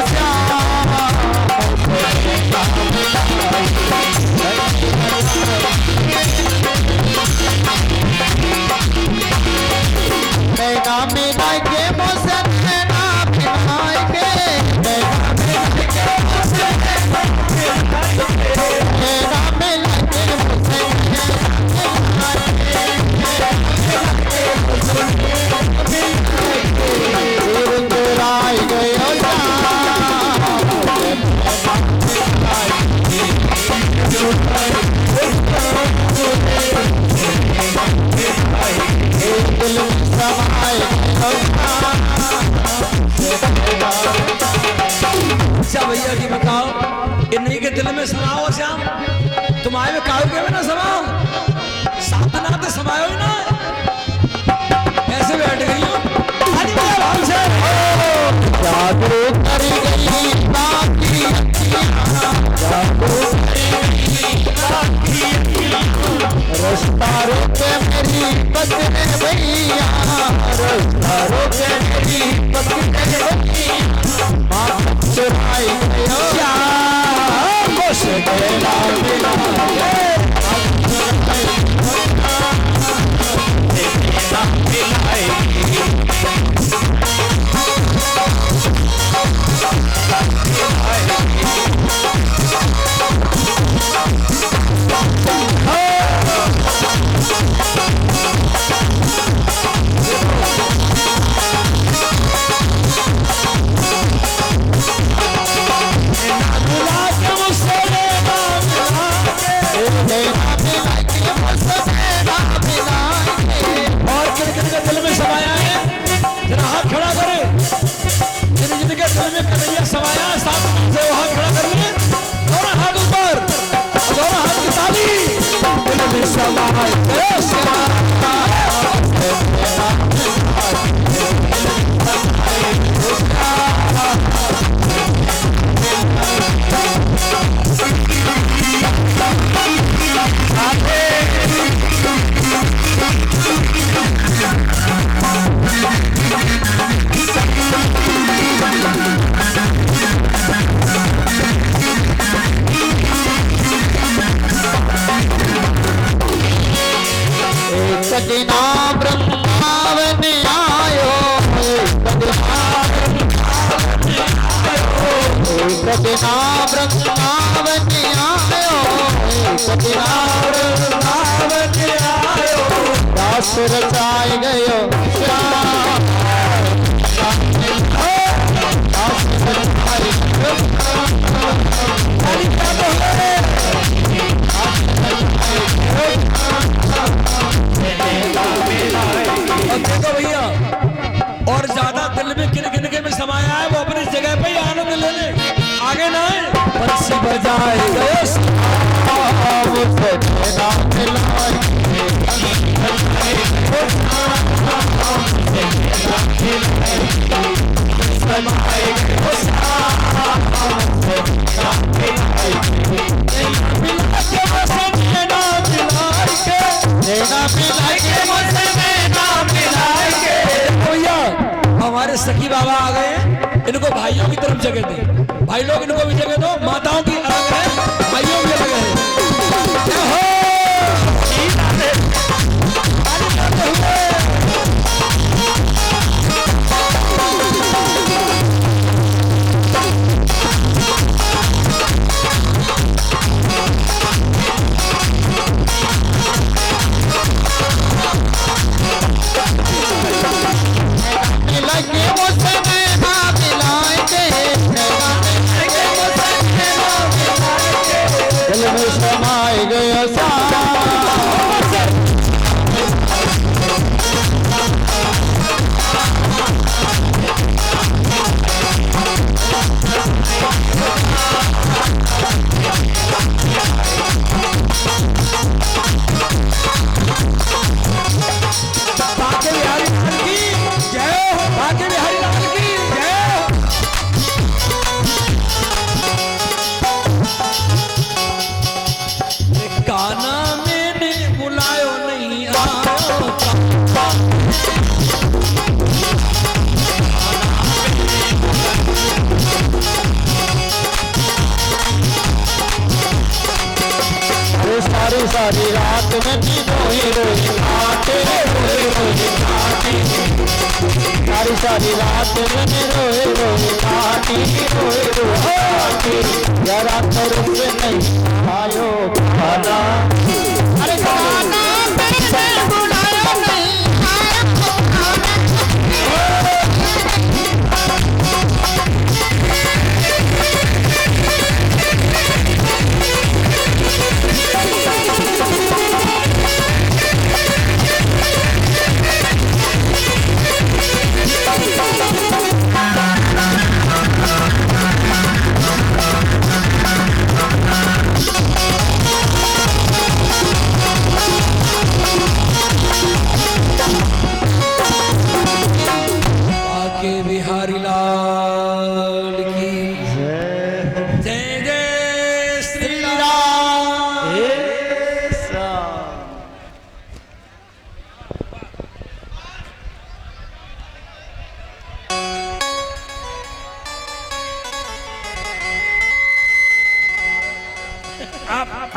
के दिल में समाओ श्याम, तुम आए में काहू के में ना समाओ, साधना तो समायो ही ना, ऐसे बैठ गई हो हरि बोल भाव से। जागो कर गई बाकी जागो रास्ता रोके मेरी बदने भैया, रास्ता रोके मेरी बदने भैया, माथ चुराई गयो श्याम कुछ देना मिला सजना वृंदावन आयो, सजना वृंदावन आयो, सजना वृंदावन आयो, दास रचाई गयो श्याम, दास रचाई देखो भैया, और ज्यादा दिल में किन किन के में समाया है वो अपनी जगह पे ही आनंद लेने आगे ना है। बंसी बजाए गए हमारे सखी बाबा आ गए हैं, इनको भाइयों की तरफ जगह दे, भाई लोग इनको भी जगह दो, माताओं की अलग है, भाइयों की अलग है। समाए गया सारी रात में रोई रोई काटे, सारी रात में रोई रोई काटी, जरा तो रुक नहीं आयो खाना, अरे खाना बुलायो नहीं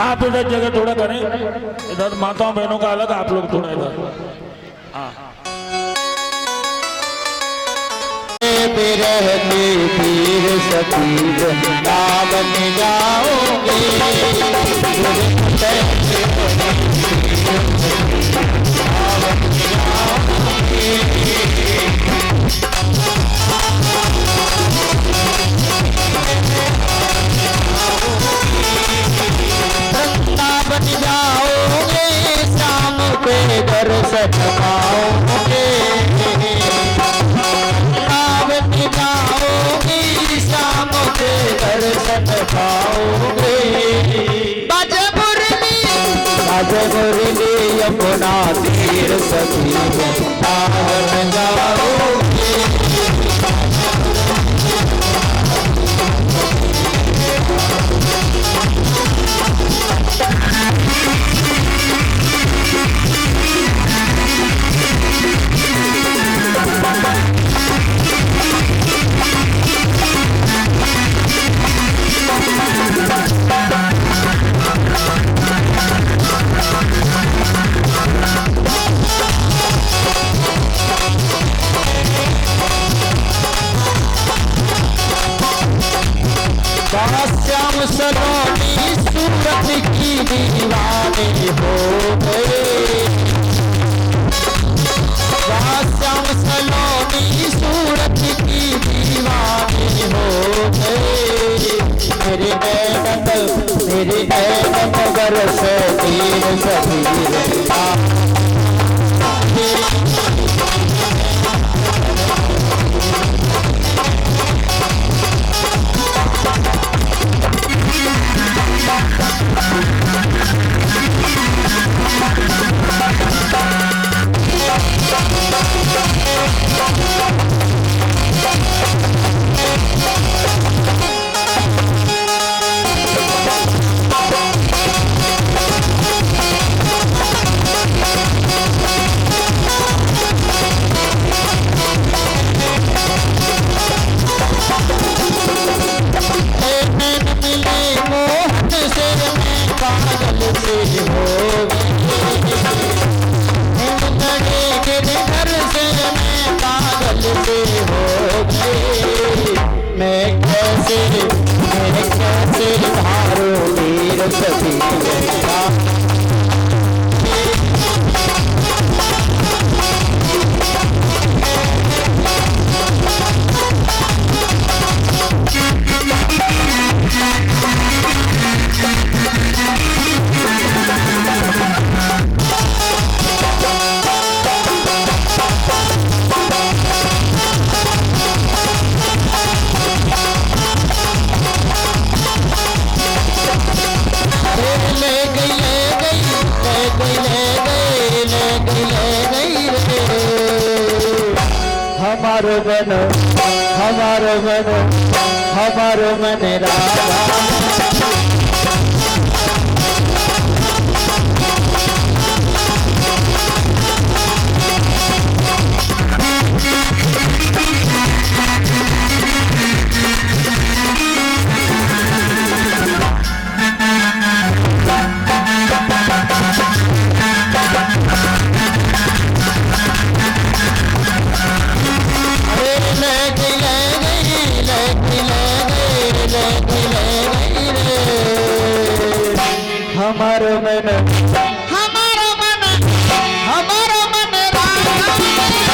आप इधर जगह थोड़ा करें, इधर माताओं बहनों का अलग, आप लोग थोड़ा इधर। हाँ रहते पीर सखी वृंदावन जाओगे वृंदावन जाओगे शाम पे दर्शन पाओगे जाओगी शाम के दर्शन पाओगे बाजमुरली यमुना तीर सखी वृंदावन जाओगे श्याम सलोनी सूरत की दीवानी हो गए श्याम सलोनी सूरत की दीवानी हो गए मेरे नैन बरस तीर सखी मैं कैसे धारो तीर सखी हमारो मन राधा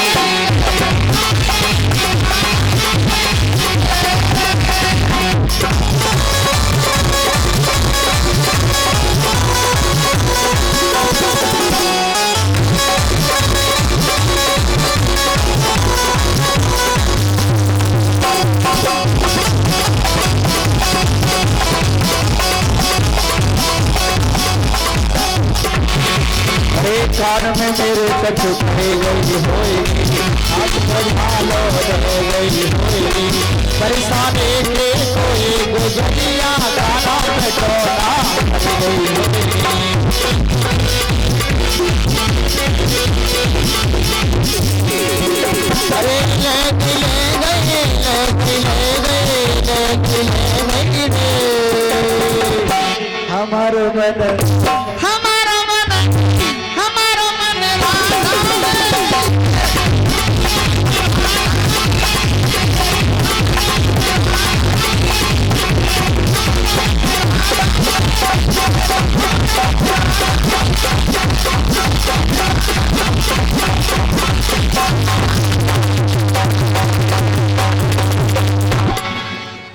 हमारो मन कान में मेरे कछु खड़े गई होएगी आज बजालो रह गई होएगी परेशानी के कोई गुजरिया गाना में टोला खड़ी गई होएगी अरे हमारो मन हमारा मन राधा में।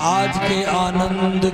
आज के आनंद